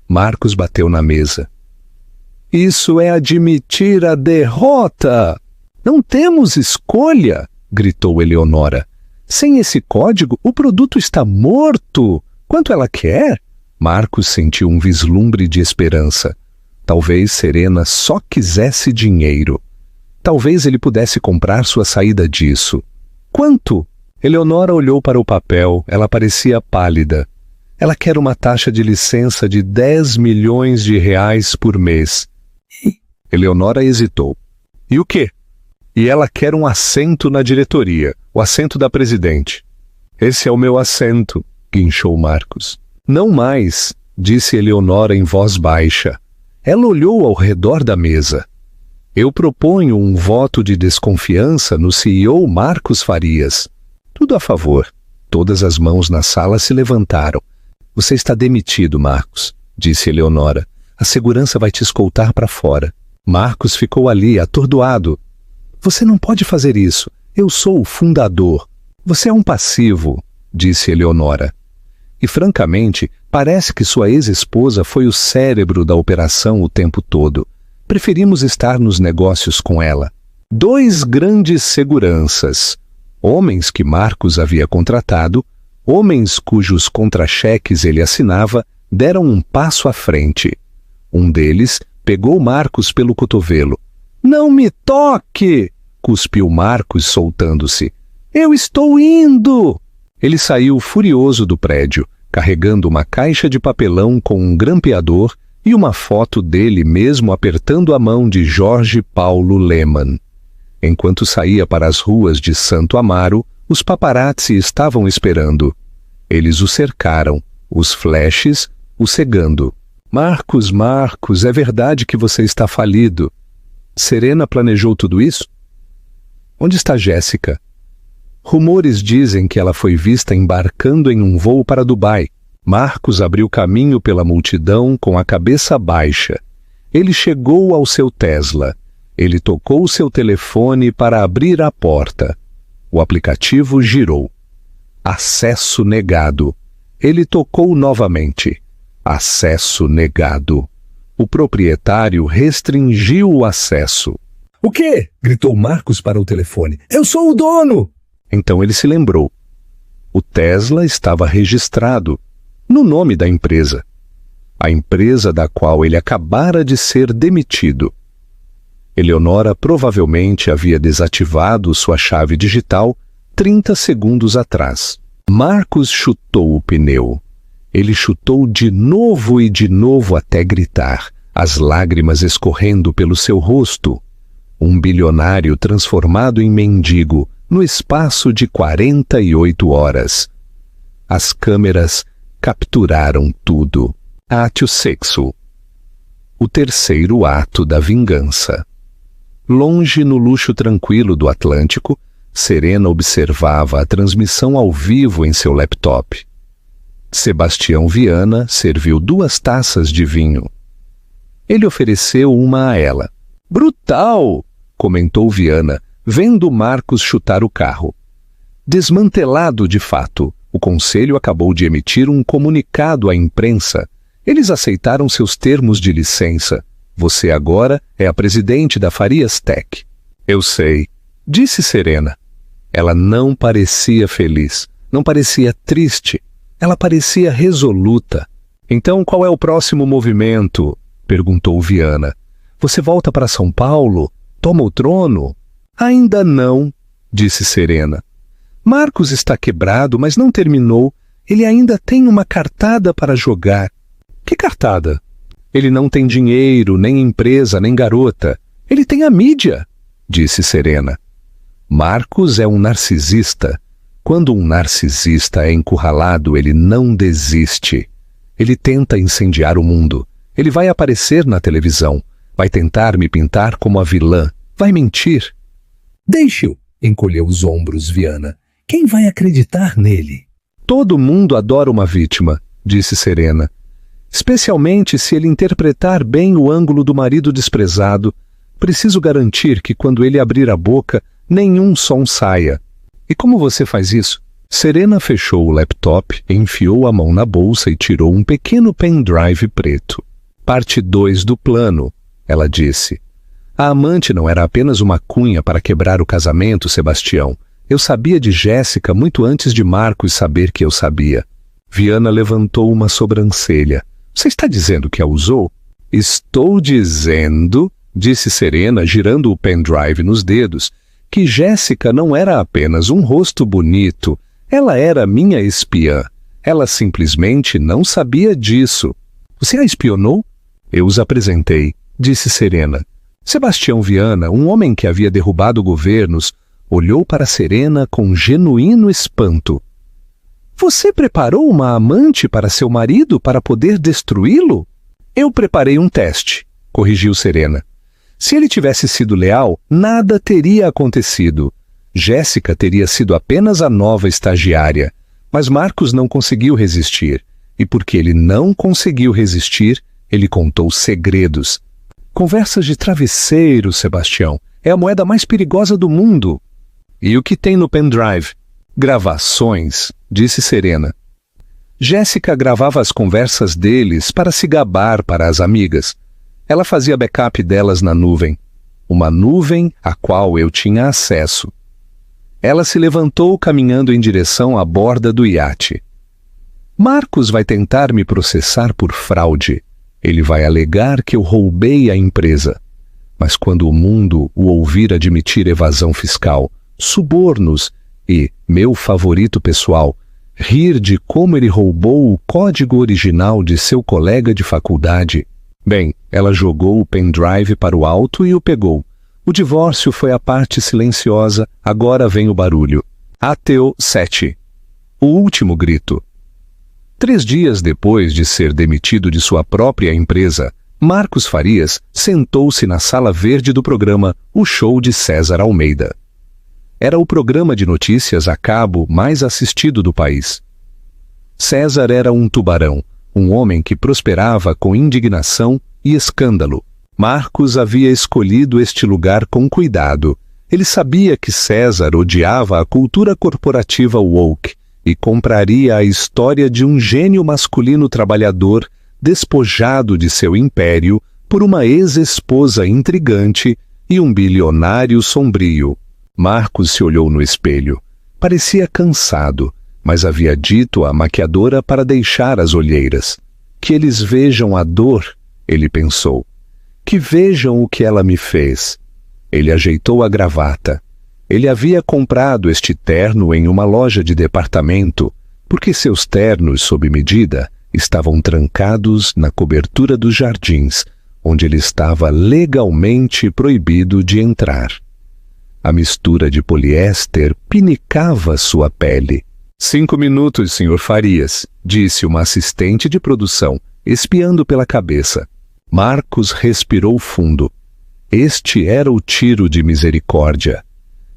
Marcos bateu na mesa. Isso é admitir a derrota! Não temos escolha! Gritou Eleonora. Sem esse código, o produto está morto! Quanto ela quer? Marcos sentiu um vislumbre de esperança. Talvez Serena só quisesse dinheiro. Talvez ele pudesse comprar sua saída disso. Quanto? Eleonora olhou para o papel. Ela parecia pálida. Ela quer uma taxa de licença de 10 milhões de reais por mês. Eleonora hesitou. E o quê? E ela quer um assento na diretoria, o assento da presidente. Esse é o meu assento, guinchou Marcos. Não mais, disse Eleonora em voz baixa. Ela olhou ao redor da mesa. Eu proponho um voto de desconfiança no CEO Marcos Farias. Tudo a favor. Todas as mãos na sala se levantaram. Você está demitido, Marcos, disse Eleonora. A segurança vai te escoltar para fora. Marcos ficou ali, atordoado. Você não pode fazer isso. Eu sou o fundador. Você é um passivo, disse Eleonora. E, francamente, parece que sua ex-esposa foi o cérebro da operação o tempo todo. Preferimos estar nos negócios com ela. 2 grandes seguranças. Homens que Marcos havia contratado, homens cujos contra-cheques ele assinava, deram um passo à frente. Um deles pegou Marcos pelo cotovelo. Não me toque! Cuspiu Marcos, soltando-se. Eu estou indo! Ele saiu furioso do prédio, carregando uma caixa de papelão com um grampeador e uma foto dele mesmo apertando a mão de Jorge Paulo Lemann. Enquanto saía para as ruas de Santo Amaro, os paparazzi estavam esperando. Eles o cercaram, os flashes o cegando. Marcos, é verdade que você está falido. Serena planejou tudo isso? Onde está Jéssica? Rumores dizem que ela foi vista embarcando em um voo para Dubai. Marcos abriu caminho pela multidão com a cabeça baixa. Ele chegou ao seu Tesla. Ele tocou seu telefone para abrir a porta. O aplicativo girou. Acesso negado. Ele tocou novamente. Acesso negado. O proprietário restringiu o acesso. O quê? Gritou Marcos para o telefone. Eu sou o dono! Então ele se lembrou. O Tesla estava registrado no nome da empresa. A empresa da qual ele acabara de ser demitido. Eleonora provavelmente havia desativado sua chave digital 30 segundos atrás. Marcos chutou o pneu. Ele chutou de novo e de novo até gritar, as lágrimas escorrendo pelo seu rosto. Um bilionário transformado em mendigo no espaço de 48 horas. As câmeras capturaram tudo. Ato 6. O terceiro ato da vingança. Longe no luxo tranquilo do Atlântico, Serena observava a transmissão ao vivo em seu laptop. Sebastião Viana serviu 2 taças de vinho. Ele ofereceu uma a ela. "Brutal!" comentou Viana, vendo Marcos chutar o carro. Desmantelado de fato, o conselho acabou de emitir um comunicado à imprensa. Eles aceitaram seus termos de licença. Você agora é a presidente da Farias Tech. Eu sei, disse Serena. Ela não parecia feliz, não parecia triste. Ela parecia resoluta. Então qual é o próximo movimento? Perguntou Viana. Você volta para São Paulo? Toma o trono? Ainda não, disse Serena. Marcos está quebrado, mas não terminou. Ele ainda tem uma cartada para jogar. Que cartada? Ele não tem dinheiro, nem empresa, nem garota. Ele tem a mídia, disse Serena. Marcos é um narcisista. Quando um narcisista é encurralado, ele não desiste. Ele tenta incendiar o mundo. Ele vai aparecer na televisão. Vai tentar me pintar como a vilã. Vai mentir. Deixe-o, encolheu os ombros Viana. Quem vai acreditar nele? Todo mundo adora uma vítima, disse Serena. Especialmente se ele interpretar bem o ângulo do marido desprezado. Preciso garantir que quando ele abrir a boca, nenhum som saia. E como você faz isso? Serena fechou o laptop, enfiou a mão na bolsa e tirou um pequeno pendrive preto. Parte 2 do plano, ela disse. A amante não era apenas uma cunha para quebrar o casamento, Sebastião. Eu sabia de Jéssica muito antes de Marcos saber que eu sabia. Viana levantou uma sobrancelha. Você está dizendo que a usou? Estou dizendo, disse Serena, girando o pendrive nos dedos, que Jéssica não era apenas um rosto bonito, ela era minha espiã. Ela simplesmente não sabia disso. Você a espionou? Eu os apresentei, disse Serena. Sebastião Viana, um homem que havia derrubado governos, olhou para Serena com genuíno espanto. Você preparou uma amante para seu marido para poder destruí-lo? Eu preparei um teste, corrigiu Serena. Se ele tivesse sido leal, nada teria acontecido. Jéssica teria sido apenas a nova estagiária, mas Marcos não conseguiu resistir. E porque ele não conseguiu resistir, ele contou segredos. Conversas de travesseiro, Sebastião. É a moeda mais perigosa do mundo. E o que tem no pendrive? Gravações, disse Serena. Jéssica gravava as conversas deles para se gabar para as amigas. Ela fazia backup delas na nuvem. Uma nuvem à qual eu tinha acesso. Ela se levantou caminhando em direção à borda do iate. Marcos vai tentar me processar por fraude. Ele vai alegar que eu roubei a empresa. Mas quando o mundo o ouvir admitir evasão fiscal, subornos e, meu favorito pessoal, rir de como ele roubou o código original de seu colega de faculdade. Bem, ela jogou o pendrive para o alto e o pegou. O divórcio foi a parte silenciosa, agora vem o barulho. Ateu 7. O último grito. 3 dias depois de ser demitido de sua própria empresa, Marcos Farias sentou-se na sala verde do programa O Show de César Almeida. Era o programa de notícias a cabo mais assistido do país. César era um tubarão, um homem que prosperava com indignação e escândalo. Marcos havia escolhido este lugar com cuidado. Ele sabia que César odiava a cultura corporativa woke e compraria a história de um gênio masculino trabalhador despojado de seu império por uma ex-esposa intrigante e um bilionário sombrio. Marcos se olhou no espelho. Parecia cansado, mas havia dito à maquiadora para deixar as olheiras. Que eles vejam a dor, ele pensou. Que vejam o que ela me fez. Ele ajeitou a gravata. Ele havia comprado este terno em uma loja de departamento, porque seus ternos sob medida estavam trancados na cobertura dos jardins, onde ele estava legalmente proibido de entrar. A mistura de poliéster pinicava sua pele. 5 minutos, Sr. Farias, disse uma assistente de produção, espiando pela cabeça. Marcos respirou fundo. Este era o tiro de misericórdia.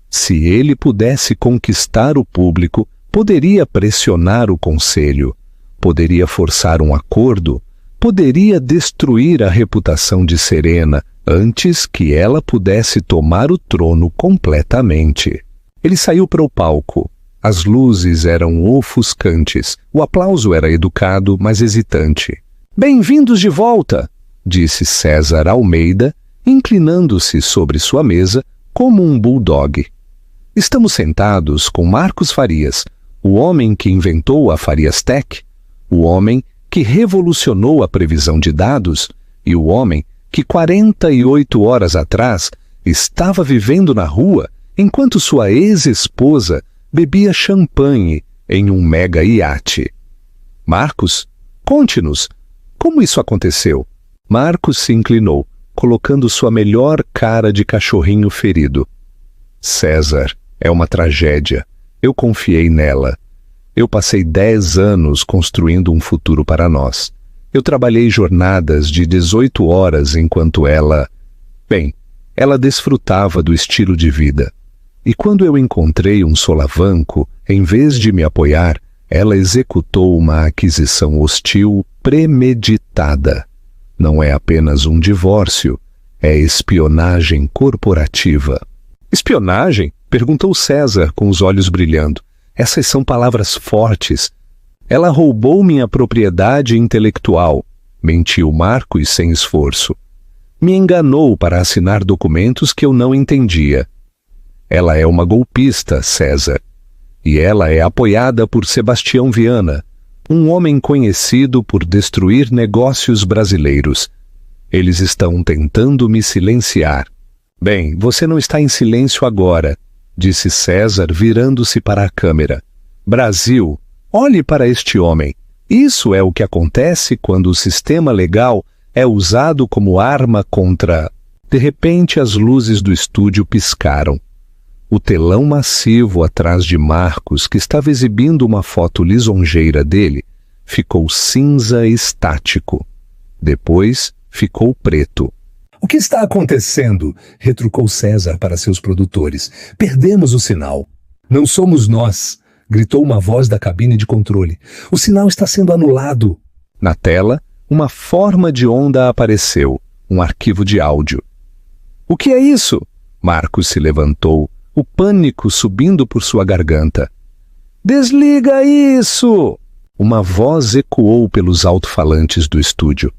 Se ele pudesse conquistar o público, poderia pressionar o conselho, poderia forçar um acordo, poderia destruir a reputação de Serena antes que ela pudesse tomar o trono completamente. Ele saiu para o palco. As luzes eram ofuscantes. O aplauso era educado, mas hesitante. "Bem-vindos de volta!" disse César Almeida, inclinando-se sobre sua mesa como um bulldog. "Estamos sentados com Marcos Farias, o homem que inventou a Farias Tech, o homem que revolucionou a previsão de dados e o homem que 48 horas atrás estava vivendo na rua enquanto sua ex-esposa bebia champanhe em um mega iate. Marcos, conte-nos, como isso aconteceu?" Marcos se inclinou, colocando sua melhor cara de cachorrinho ferido. "César, é uma tragédia. Eu confiei nela. Eu passei 10 anos construindo um futuro para nós. Eu trabalhei jornadas de 18 horas enquanto ela... Bem, ela desfrutava do estilo de vida. E quando eu encontrei um solavanco, em vez de me apoiar, ela executou uma aquisição hostil premeditada. Não é apenas um divórcio, é espionagem corporativa." "Espionagem?" perguntou César com os olhos brilhando. "Essas são palavras fortes. Ela roubou minha propriedade intelectual", mentiu Marcos sem esforço. "Me enganou para assinar documentos que eu não entendia. Ela é uma golpista, César. E ela é apoiada por Sebastião Viana, um homem conhecido por destruir negócios brasileiros. Eles estão tentando me silenciar." "Bem, você não está em silêncio agora", disse César, virando-se para a câmera. "Brasil, olhe para este homem. Isso é o que acontece quando o sistema legal é usado como arma contra..." De repente, as luzes do estúdio piscaram. O telão massivo atrás de Marcos, que estava exibindo uma foto lisonjeira dele, ficou cinza estático. Depois, ficou preto. "O que está acontecendo?" retrucou César para seus produtores. "Perdemos o sinal." "Não somos nós!" gritou uma voz da cabine de controle. "O sinal está sendo anulado." Na tela, uma forma de onda apareceu, um arquivo de áudio. "O que é isso?" Marcos se levantou, o pânico subindo por sua garganta. "Desliga isso!" Uma voz ecoou pelos alto-falantes do estúdio.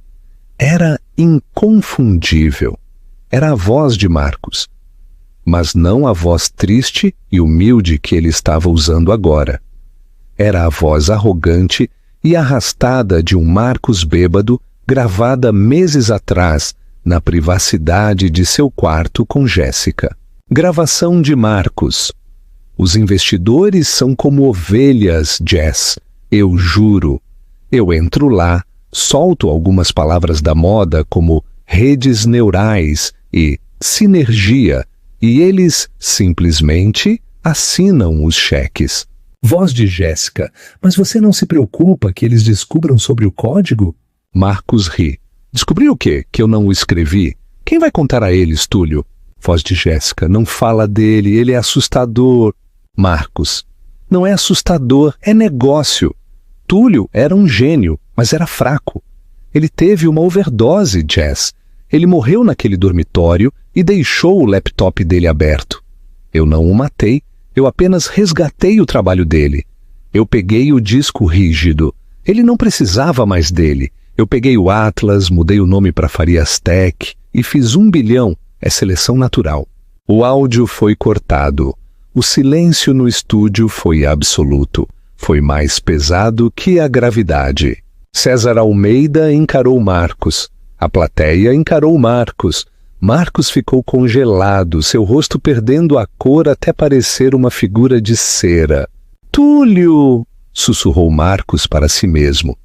Era inconfundível. Era a voz de Marcos. Mas não a voz triste e humilde que ele estava usando agora. Era a voz arrogante e arrastada de um Marcos bêbado, gravada meses atrás, na privacidade de seu quarto com Jéssica. Gravação de Marcos. "Os investidores são como ovelhas, Jess. Eu juro. Eu entro lá, solto algumas palavras da moda como redes neurais e sinergia, e eles simplesmente assinam os cheques." Voz de Jéssica. "Mas você não se preocupa que eles descubram sobre o código?" Marcos ri. "Descobrir o quê? Que eu não o escrevi? Quem vai contar a eles, Túlio?" Voz de Jéssica. "Não fala dele, ele é assustador." Marcos. "Não é assustador, é negócio. Túlio era um gênio, mas era fraco. Ele teve uma overdose, Jess. Ele morreu naquele dormitório e deixou o laptop dele aberto. Eu não o matei, eu apenas resgatei o trabalho dele. Eu peguei o disco rígido. Ele não precisava mais dele. Eu peguei o Atlas, mudei o nome para Farias Tech e fiz 1 bilhão. É seleção natural." O áudio foi cortado. O silêncio no estúdio foi absoluto. Foi mais pesado que a gravidade. César Almeida encarou Marcos. A plateia encarou Marcos. Marcos ficou congelado, seu rosto perdendo a cor até parecer uma figura de cera. "Túlio!" sussurrou Marcos para si mesmo.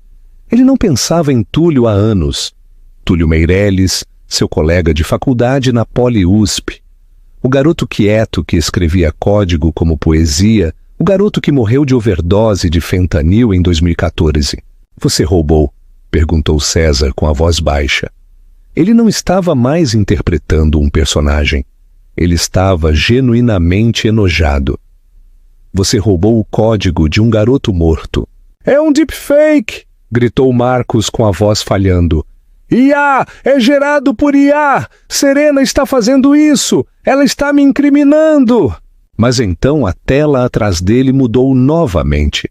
Ele não pensava em Túlio há anos. Túlio Meirelles, seu colega de faculdade na Poli-USP. O garoto quieto que escrevia código como poesia, o garoto que morreu de overdose de fentanil em 2014. "Você roubou?" perguntou César com a voz baixa. Ele não estava mais interpretando um personagem. Ele estava genuinamente enojado. Você roubou o código de um garoto morto. É um deepfake! Gritou Marcos com a voz falhando. IA! É gerado por IA! Serena está fazendo isso! Ela está me incriminando! Mas então a tela atrás dele mudou novamente.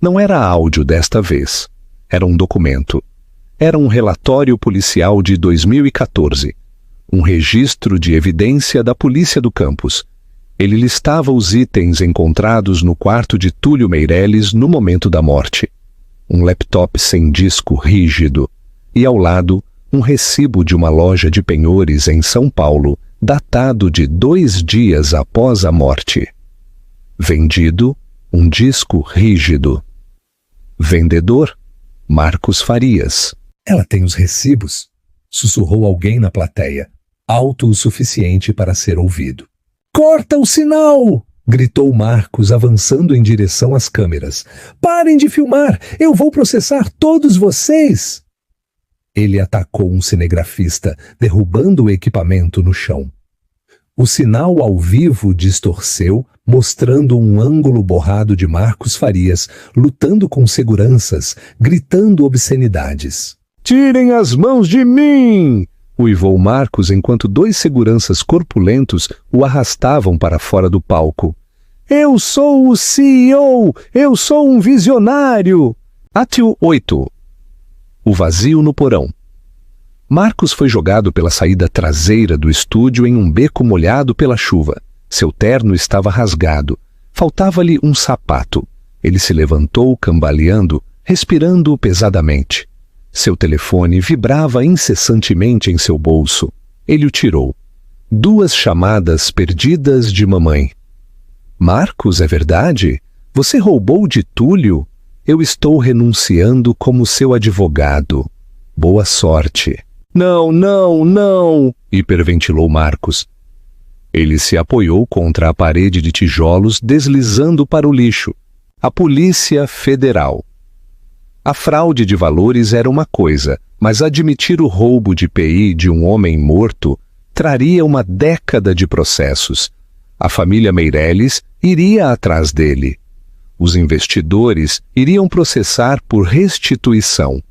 Não era áudio desta vez. Era um documento. Era um relatório policial de 2014. Um registro de evidência da polícia do campus. Ele listava os itens encontrados no quarto de Túlio Meireles no momento da morte. Um laptop sem disco rígido. E ao lado, um recibo de uma loja de penhores em São Paulo, datado de 2 dias após a morte. Vendido, um disco rígido. Vendedor, Marcos Farias. Ela tem os recibos, sussurrou alguém na plateia, alto o suficiente para ser ouvido. Corta o sinal! Gritou Marcos, avançando em direção às câmeras. Parem de filmar! Eu vou processar todos vocês! Ele atacou um cinegrafista, derrubando o equipamento no chão. O sinal ao vivo distorceu, mostrando um ângulo borrado de Marcos Farias, lutando com seguranças, gritando obscenidades. Tirem as mãos de mim! Uivou Marcos enquanto 2 seguranças corpulentos o arrastavam para fora do palco. Eu sou o CEO! Eu sou um visionário! Átio 8. O vazio no porão. Marcos foi jogado pela saída traseira do estúdio em um beco molhado pela chuva. Seu terno estava rasgado. Faltava-lhe um sapato. Ele se levantou cambaleando, respirando pesadamente. Seu telefone vibrava incessantemente em seu bolso. Ele o tirou. 2 chamadas perdidas de mamãe. Marcos, é verdade? Você roubou de Túlio? Eu estou renunciando como seu advogado. Boa sorte. Não, não, não! Hiperventilou Marcos. Ele se apoiou contra a parede de tijolos, deslizando para o lixo. A Polícia Federal. A fraude de valores era uma coisa, mas admitir o roubo de IPI de um homem morto traria uma década de processos. A família Meireles iria atrás dele. Os investidores iriam processar por restituição.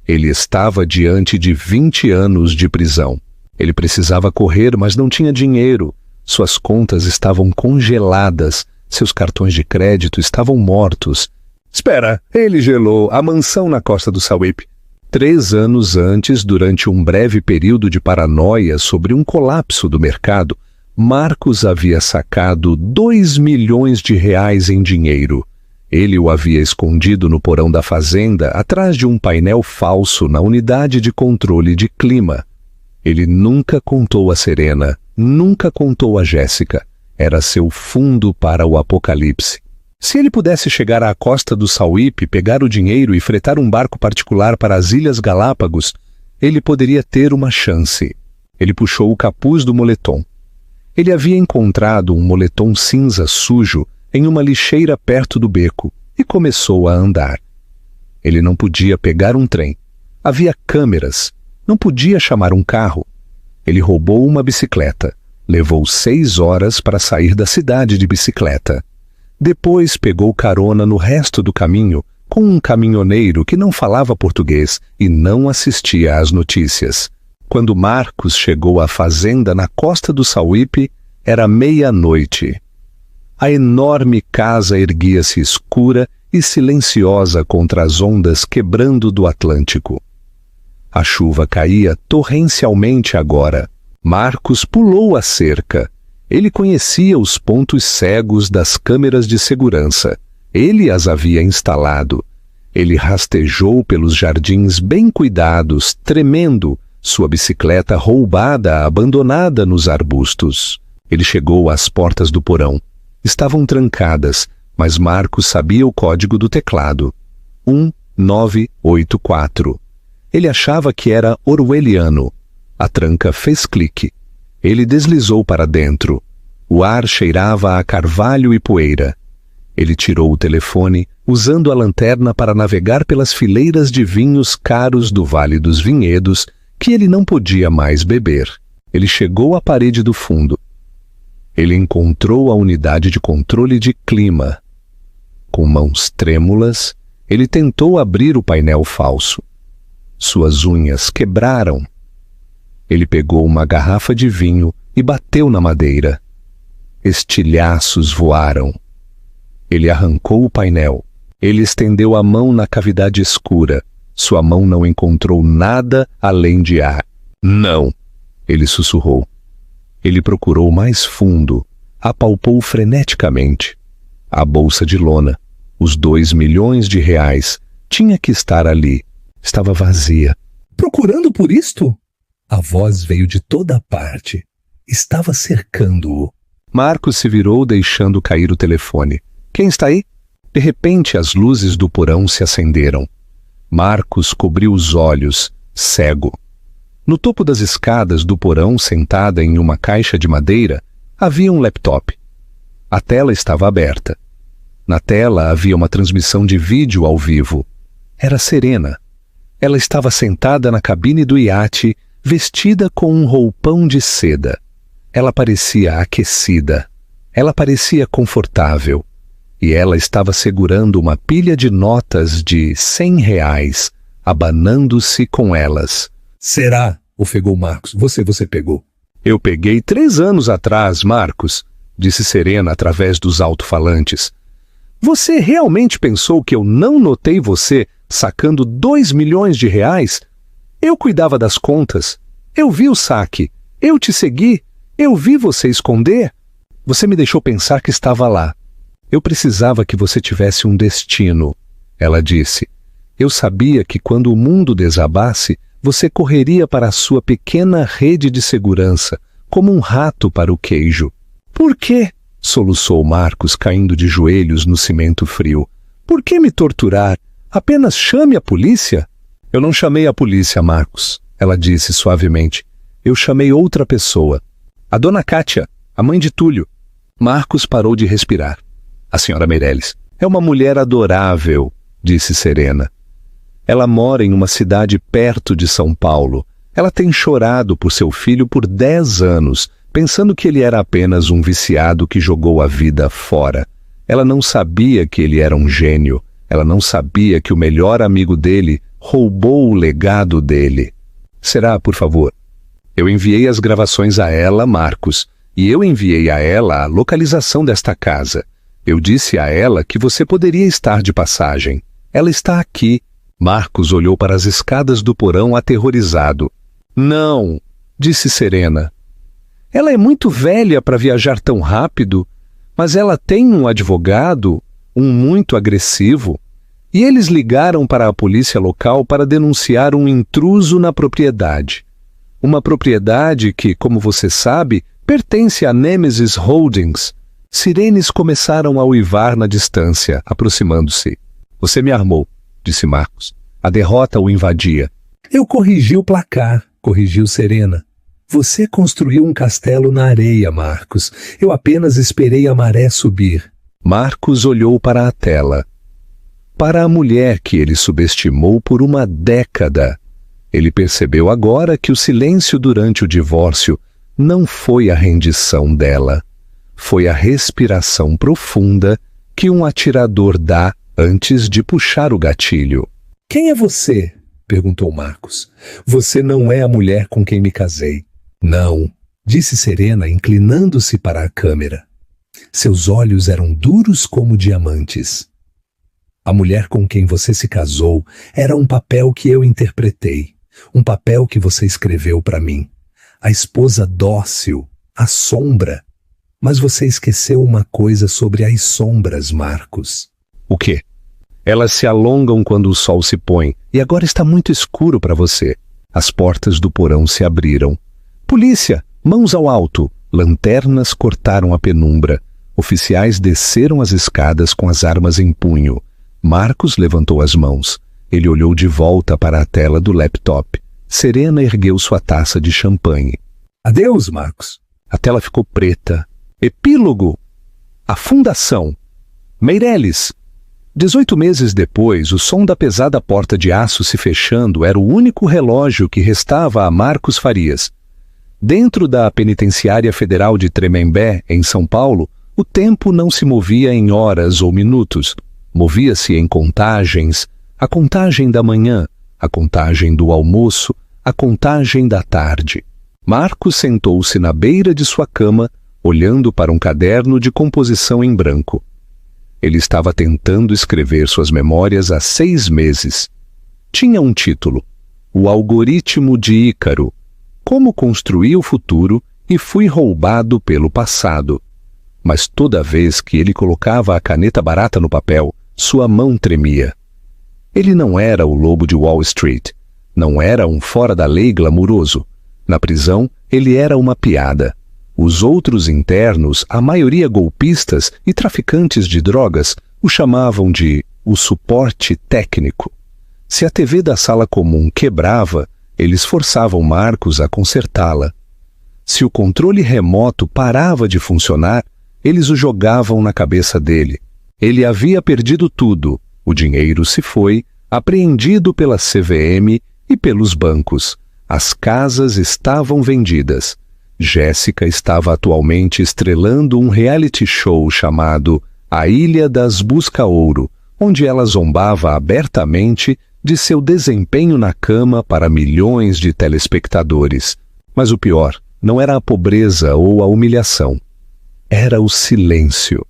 Ele estava diante de 20 anos de prisão. Ele precisava correr, mas não tinha dinheiro. Suas contas estavam congeladas. Seus cartões de crédito estavam mortos. Espera, ele gelou a mansão na costa do Sauípe. 3 anos antes, durante um breve período de paranoia sobre um colapso do mercado, Marcos havia sacado 2 milhões de reais em dinheiro. Ele o havia escondido no porão da fazenda, atrás de um painel falso na unidade de controle de clima. Ele nunca contou a Serena, nunca contou a Jéssica. Era seu fundo para o apocalipse. Se ele pudesse chegar à costa do Sauípe, pegar o dinheiro e fretar um barco particular para as Ilhas Galápagos, ele poderia ter uma chance. Ele puxou o capuz do moletom. Ele havia encontrado um moletom cinza sujo em uma lixeira perto do beco e começou a andar. Ele não podia pegar um trem. Havia câmeras. Não podia chamar um carro. Ele roubou uma bicicleta. Levou 6 horas para sair da cidade de bicicleta. Depois pegou carona no resto do caminho com um caminhoneiro que não falava português e não assistia às notícias. Quando Marcos chegou à fazenda na costa do Sauípe, era 00:30. A enorme casa erguia-se escura e silenciosa contra as ondas quebrando do Atlântico. A chuva caía torrencialmente agora. Marcos pulou a cerca. Ele conhecia os pontos cegos das câmeras de segurança. Ele as havia instalado. Ele rastejou pelos jardins bem cuidados, tremendo, sua bicicleta roubada, abandonada nos arbustos. Ele chegou às portas do porão. Estavam trancadas, mas Marcos sabia o código do teclado. 1984. Ele achava que era orwelliano. A tranca fez clique. Ele deslizou para dentro. O ar cheirava a carvalho e poeira. Ele tirou o telefone, usando a lanterna para navegar pelas fileiras de vinhos caros do Vale dos Vinhedos que ele não podia mais beber. Ele chegou à parede do fundo. Ele encontrou a unidade de controle de clima. Com mãos trêmulas, ele tentou abrir o painel falso. Suas unhas quebraram. Ele pegou uma garrafa de vinho e bateu na madeira. Estilhaços voaram. Ele arrancou o painel. Ele estendeu a mão na cavidade escura. Sua mão não encontrou nada além de ar. Não! Ele sussurrou. Ele procurou mais fundo. Apalpou freneticamente. A bolsa de lona, os 2 milhões de reais, tinha que estar ali. Estava vazia. Procurando por isto? A voz veio de toda parte. Estava cercando-o. Marcos se virou, deixando cair o telefone. Quem está aí? De repente, as luzes do porão se acenderam. Marcos cobriu os olhos, cego. No topo das escadas do porão, sentada em uma caixa de madeira, havia um laptop. A tela estava aberta. Na tela havia uma transmissão de vídeo ao vivo. Era Serena. Ela estava sentada na cabine do iate, vestida com um roupão de seda. Ela parecia aquecida. Ela parecia confortável. E ela estava segurando uma pilha de notas de R$ 100, abanando-se com elas. Será? Ofegou Marcos. Você pegou. Eu peguei 3 anos atrás, Marcos, disse Serena através dos alto-falantes. Você realmente pensou que eu não notei você sacando 2 milhões de reais? Eu cuidava das contas. Eu vi o saque. Eu te segui. Eu vi você esconder. Você me deixou pensar que estava lá. Eu precisava que você tivesse um destino, ela disse. Eu sabia que quando o mundo desabasse, você correria para a sua pequena rede de segurança, como um rato para o queijo. Por quê? Soluçou Marcos, caindo de joelhos no cimento frio. Por que me torturar? Apenas chame a polícia. Eu não chamei a polícia, Marcos, ela disse suavemente. Eu chamei outra pessoa. A dona Kátia, a mãe de Túlio. Marcos parou de respirar. A senhora Meirelles é uma mulher adorável, disse Serena. Ela mora em uma cidade perto de São Paulo. Ela tem chorado por seu filho por 10 anos, pensando que ele era apenas um viciado que jogou a vida fora. Ela não sabia que ele era um gênio. Ela não sabia que o melhor amigo dele roubou o legado dele. Será, por favor? Eu enviei as gravações a ela, Marcos, e eu enviei a ela a localização desta casa. Eu disse a ela que você poderia estar de passagem. Ela está aqui. Marcos olhou para as escadas do porão aterrorizado. Não, disse Serena. Ela é muito velha para viajar tão rápido, mas ela tem um advogado, um muito agressivo, e eles ligaram para a polícia local para denunciar um intruso na propriedade. Uma propriedade que, como você sabe, pertence a Nemesis Holdings. Sirenes começaram a uivar na distância, aproximando-se. Você me armou, disse Marcos. A derrota o invadia. Eu corrigi o placar, corrigiu Serena. Você construiu um castelo na areia, Marcos. Eu apenas esperei a maré subir. Marcos olhou para a tela. Para a mulher que ele subestimou por uma década. Ele percebeu agora que o silêncio durante o divórcio não foi a rendição dela. Foi a respiração profunda que um atirador dá antes de puxar o gatilho. Quem é você? Perguntou Marcos. Você não é a mulher com quem me casei. Não, disse Serena, inclinando-se para a câmera. Seus olhos eram duros como diamantes. A mulher com quem você se casou era um papel que eu interpretei. Um papel que você escreveu para mim. A esposa dócil, a sombra. Mas você esqueceu uma coisa sobre as sombras, Marcos. O quê? Elas se alongam quando o sol se põe, e agora está muito escuro para você. As portas do porão se abriram. Polícia! Mãos ao alto! Lanternas cortaram a penumbra. Oficiais desceram as escadas com as armas em punho. Marcos levantou as mãos. Ele olhou de volta para a tela do laptop. Serena ergueu sua taça de champanhe. Adeus, Marcos. A tela ficou preta. Epílogo. A fundação. Meirelles. 18 meses depois, o som da pesada porta de aço se fechando era o único relógio que restava a Marcos Farias. Dentro da Penitenciária Federal de Tremembé, em São Paulo, o tempo não se movia em horas ou minutos. Movia-se em contagens, a contagem da manhã, a contagem do almoço, a contagem da tarde. Marcos sentou-se na beira de sua cama, olhando para um caderno de composição em branco. Ele estava tentando escrever suas memórias há 6 meses. Tinha um título: O Algoritmo de Ícaro. Como construí o futuro e fui roubado pelo passado. Mas toda vez que ele colocava a caneta barata no papel, sua mão tremia. Ele não era o lobo de Wall Street. Não era um fora-da-lei glamuroso. Na prisão, ele era uma piada. Os outros internos, a maioria golpistas e traficantes de drogas, o chamavam de o suporte técnico. Se a TV da sala comum quebrava, eles forçavam Marcos a consertá-la. Se o controle remoto parava de funcionar, eles o jogavam na cabeça dele. Ele havia perdido tudo. O dinheiro se foi, apreendido pela CVM e pelos bancos. As casas estavam vendidas. Jéssica estava atualmente estrelando um reality show chamado A Ilha das Busca-Ouro, onde ela zombava abertamente de seu desempenho na cama para milhões de telespectadores. Mas o pior não era a pobreza ou a humilhação. Era o silêncio.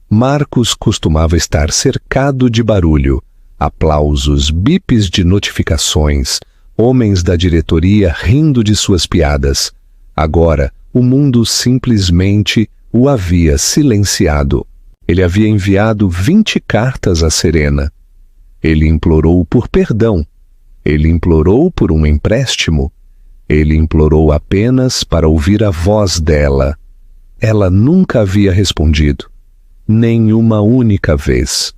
Marcos costumava estar cercado de barulho, aplausos, bips de notificações, homens da diretoria rindo de suas piadas. Agora, o mundo simplesmente o havia silenciado. Ele havia enviado 20 cartas a Serena. Ele implorou por perdão. Ele implorou por um empréstimo. Ele implorou apenas para ouvir a voz dela. Ela nunca havia respondido. Nem uma única vez.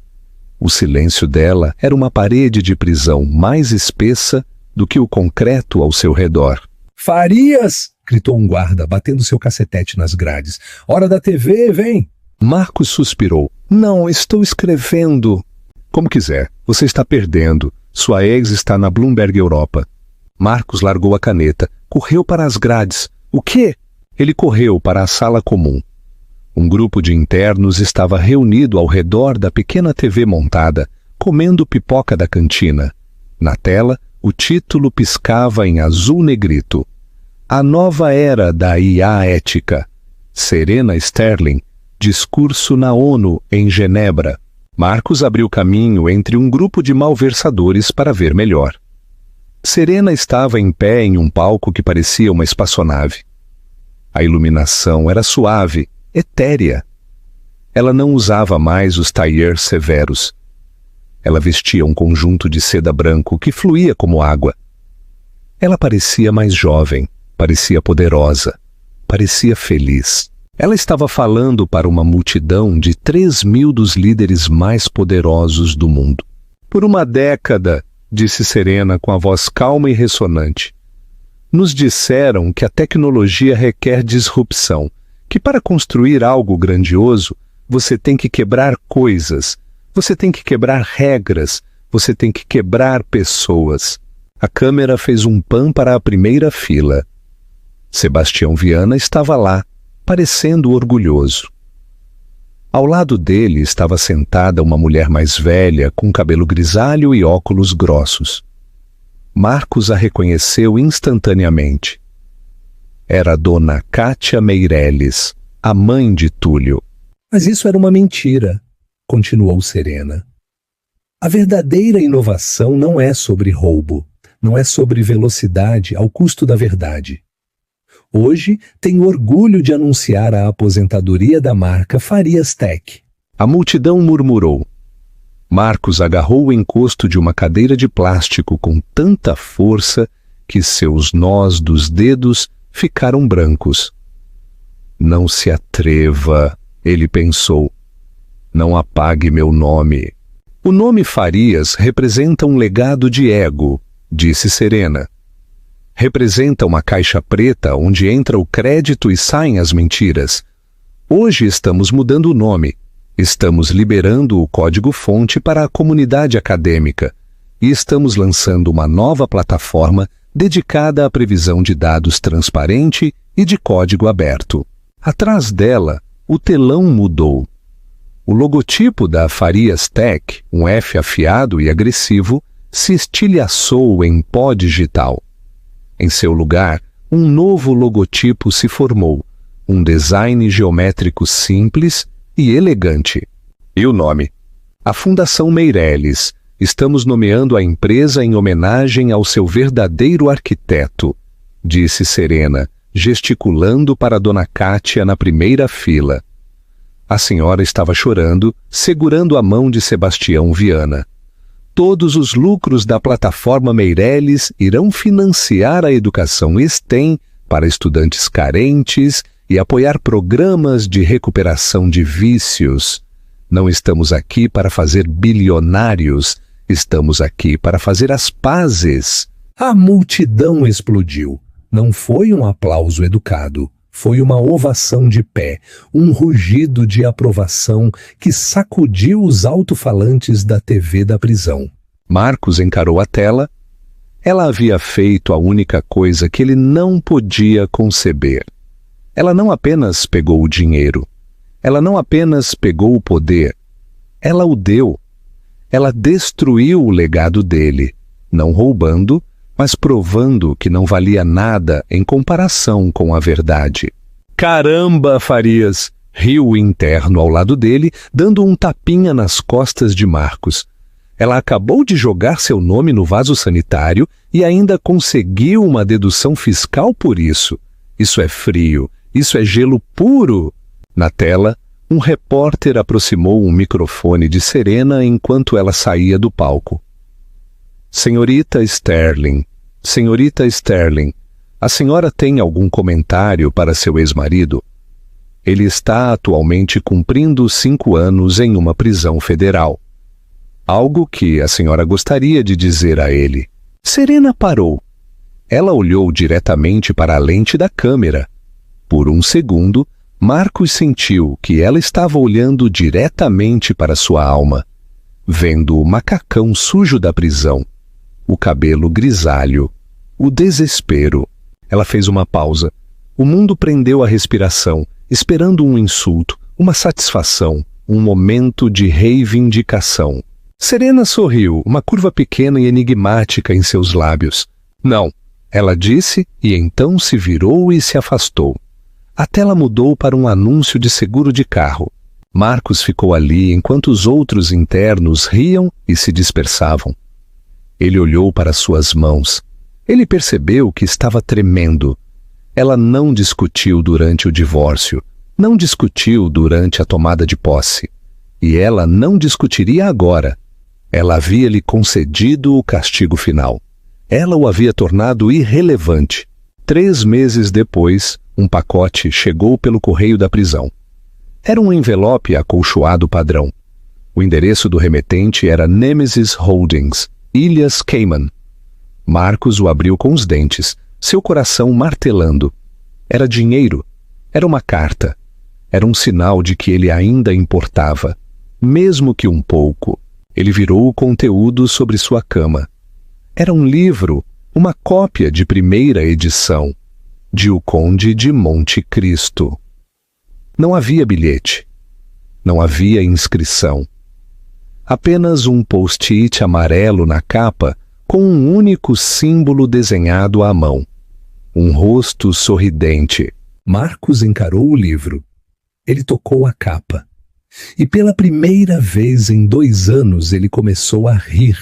O silêncio dela era uma parede de prisão mais espessa do que o concreto ao seu redor. Farias! Gritou um guarda, batendo seu cacetete nas grades. Hora da TV, vem! Marcos suspirou. Não, estou escrevendo. Como quiser, você está perdendo. Sua ex está na Bloomberg Europa. Marcos largou a caneta, correu para as grades. O quê? Ele correu para a sala comum. Um grupo de internos estava reunido ao redor da pequena TV montada, comendo pipoca da cantina. Na tela, o título piscava em azul negrito. A nova era da IA ética. Serena Sterling, discurso na ONU em Genebra. Marcos abriu caminho entre um grupo de malversadores para ver melhor. Serena estava em pé em um palco que parecia uma espaçonave. A iluminação era suave, etérea. Ela não usava mais os tailleurs severos. Ela vestia um conjunto de seda branco que fluía como água. Ela parecia mais jovem, parecia poderosa, parecia feliz. Ela estava falando para uma multidão de 3.000 dos líderes mais poderosos do mundo. Por uma década, disse Serena com a voz calma e ressonante, nos disseram que a tecnologia requer disrupção, que para construir algo grandioso, você tem que quebrar coisas, você tem que quebrar regras, você tem que quebrar pessoas. A câmera fez um pan para a primeira fila. Sebastião Viana estava lá, parecendo orgulhoso. Ao lado dele estava sentada uma mulher mais velha, com cabelo grisalho e óculos grossos. Marcos a reconheceu instantaneamente. Era a dona Kátia Meireles, a mãe de Túlio. Mas isso era uma mentira, continuou Serena. A verdadeira inovação não é sobre roubo, não é sobre velocidade ao custo da verdade. Hoje, tenho orgulho de anunciar a aposentadoria da marca Farias Tech. A multidão murmurou. Marcos agarrou o encosto de uma cadeira de plástico com tanta força que seus nós dos dedos ficaram brancos. Não se atreva, ele pensou. Não apague meu nome. O nome Farias representa um legado de ego, disse Serena. Representa uma caixa preta onde entra o crédito e saem as mentiras. Hoje estamos mudando o nome. Estamos liberando o código-fonte para a comunidade acadêmica e estamos lançando uma nova plataforma dedicada à previsão de dados transparente e de código aberto. Atrás dela, o telão mudou. O logotipo da Farias Tech, um F afiado e agressivo, se estilhaçou em pó digital. Em seu lugar, um novo logotipo se formou, um design geométrico simples e elegante. E o nome? A Fundação Meireles. Estamos nomeando a empresa em homenagem ao seu verdadeiro arquiteto, disse Serena, gesticulando para Dona Kátia na primeira fila. A senhora estava chorando, segurando a mão de Sebastião Viana. Todos os lucros da plataforma Meireles irão financiar a educação STEM para estudantes carentes e apoiar programas de recuperação de vícios. Não estamos aqui para fazer bilionários, estamos aqui para fazer as pazes. A multidão explodiu. Não foi um aplauso educado. Foi uma ovação de pé, um rugido de aprovação que sacudiu os alto-falantes da TV da prisão. Marcos encarou a tela. Ela havia feito a única coisa que ele não podia conceber. Ela não apenas pegou o dinheiro. Ela não apenas pegou o poder. Ela o deu. Ela destruiu o legado dele, não roubando, mas provando que não valia nada em comparação com a verdade. Caramba, Farias! Riu o interno ao lado dele, dando um tapinha nas costas de Marcos. Ela acabou de jogar seu nome no vaso sanitário e ainda conseguiu uma dedução fiscal por isso. Isso é frio, isso é gelo puro. Na tela, um repórter aproximou um microfone de Serena enquanto ela saía do palco. Senhorita Sterling, a senhora tem algum comentário para seu ex-marido? Ele está atualmente cumprindo 5 anos em uma prisão federal. Algo que a senhora gostaria de dizer a ele. Serena parou. Ela olhou diretamente para a lente da câmera. Por um segundo, Marcos sentiu que ela estava olhando diretamente para sua alma, vendo o macacão sujo da prisão, o cabelo grisalho, o desespero. Ela fez uma pausa. O mundo prendeu a respiração, esperando um insulto, uma satisfação, um momento de reivindicação. Serena sorriu, uma curva pequena e enigmática em seus lábios. Não, ela disse, e então se virou e se afastou. A tela mudou para um anúncio de seguro de carro. Marcos ficou ali enquanto os outros internos riam e se dispersavam. Ele olhou para suas mãos. Ele percebeu que estava tremendo. Ela não discutiu durante o divórcio, não discutiu durante a tomada de posse. E ela não discutiria agora. Ela havia lhe concedido o castigo final. Ela o havia tornado irrelevante. 3 meses depois, um pacote chegou pelo correio da prisão. Era um envelope acolchoado padrão. O endereço do remetente era Nemesis Holdings, Ilhas Cayman. Marcos o abriu com os dentes, seu coração martelando. Era dinheiro. Era uma carta. Era um sinal de que ele ainda importava, mesmo que um pouco. Ele virou o conteúdo sobre sua cama. Era um livro, uma cópia de primeira edição, de O Conde de Monte Cristo. Não havia bilhete. Não havia inscrição. Apenas um post-it amarelo na capa com um único símbolo desenhado à mão. Um rosto sorridente. Marcos encarou o livro. Ele tocou a capa. E pela primeira vez em 2 anos ele começou a rir.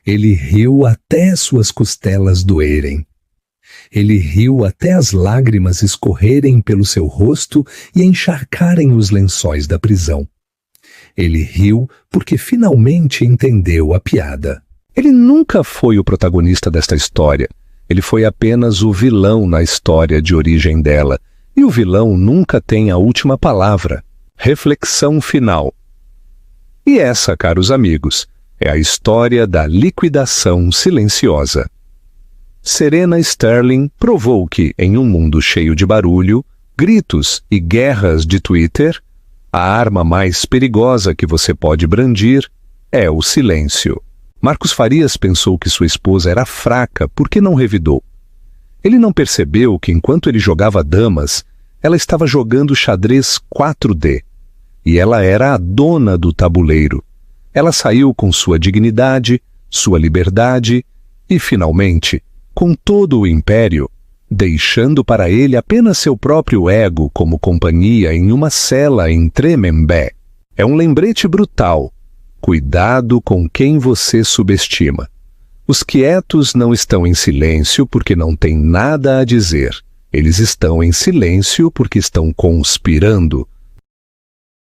Ele riu até suas costelas doerem. Ele riu até as lágrimas escorrerem pelo seu rosto e encharcarem os lençóis da prisão. Ele riu porque finalmente entendeu a piada. Ele nunca foi o protagonista desta história. Ele foi apenas o vilão na história de origem dela. E o vilão nunca tem a última palavra. Reflexão final. E essa, caros amigos, é a história da liquidação silenciosa. Serena Sterling provou que, em um mundo cheio de barulho, gritos e guerras de Twitter, A arma mais perigosa que você pode brandir é o silêncio. Marcos Farias pensou que sua esposa era fraca porque não revidou. Ele não percebeu que enquanto ele jogava damas, ela estava jogando xadrez 4D. E ela era a dona do tabuleiro. Ela saiu com sua dignidade, sua liberdade e, finalmente, com todo o império, deixando para ele apenas seu próprio ego como companhia em uma cela em Tremembé. É um lembrete brutal. Cuidado com quem você subestima. Os quietos não estão em silêncio porque não têm nada a dizer. Eles estão em silêncio porque estão conspirando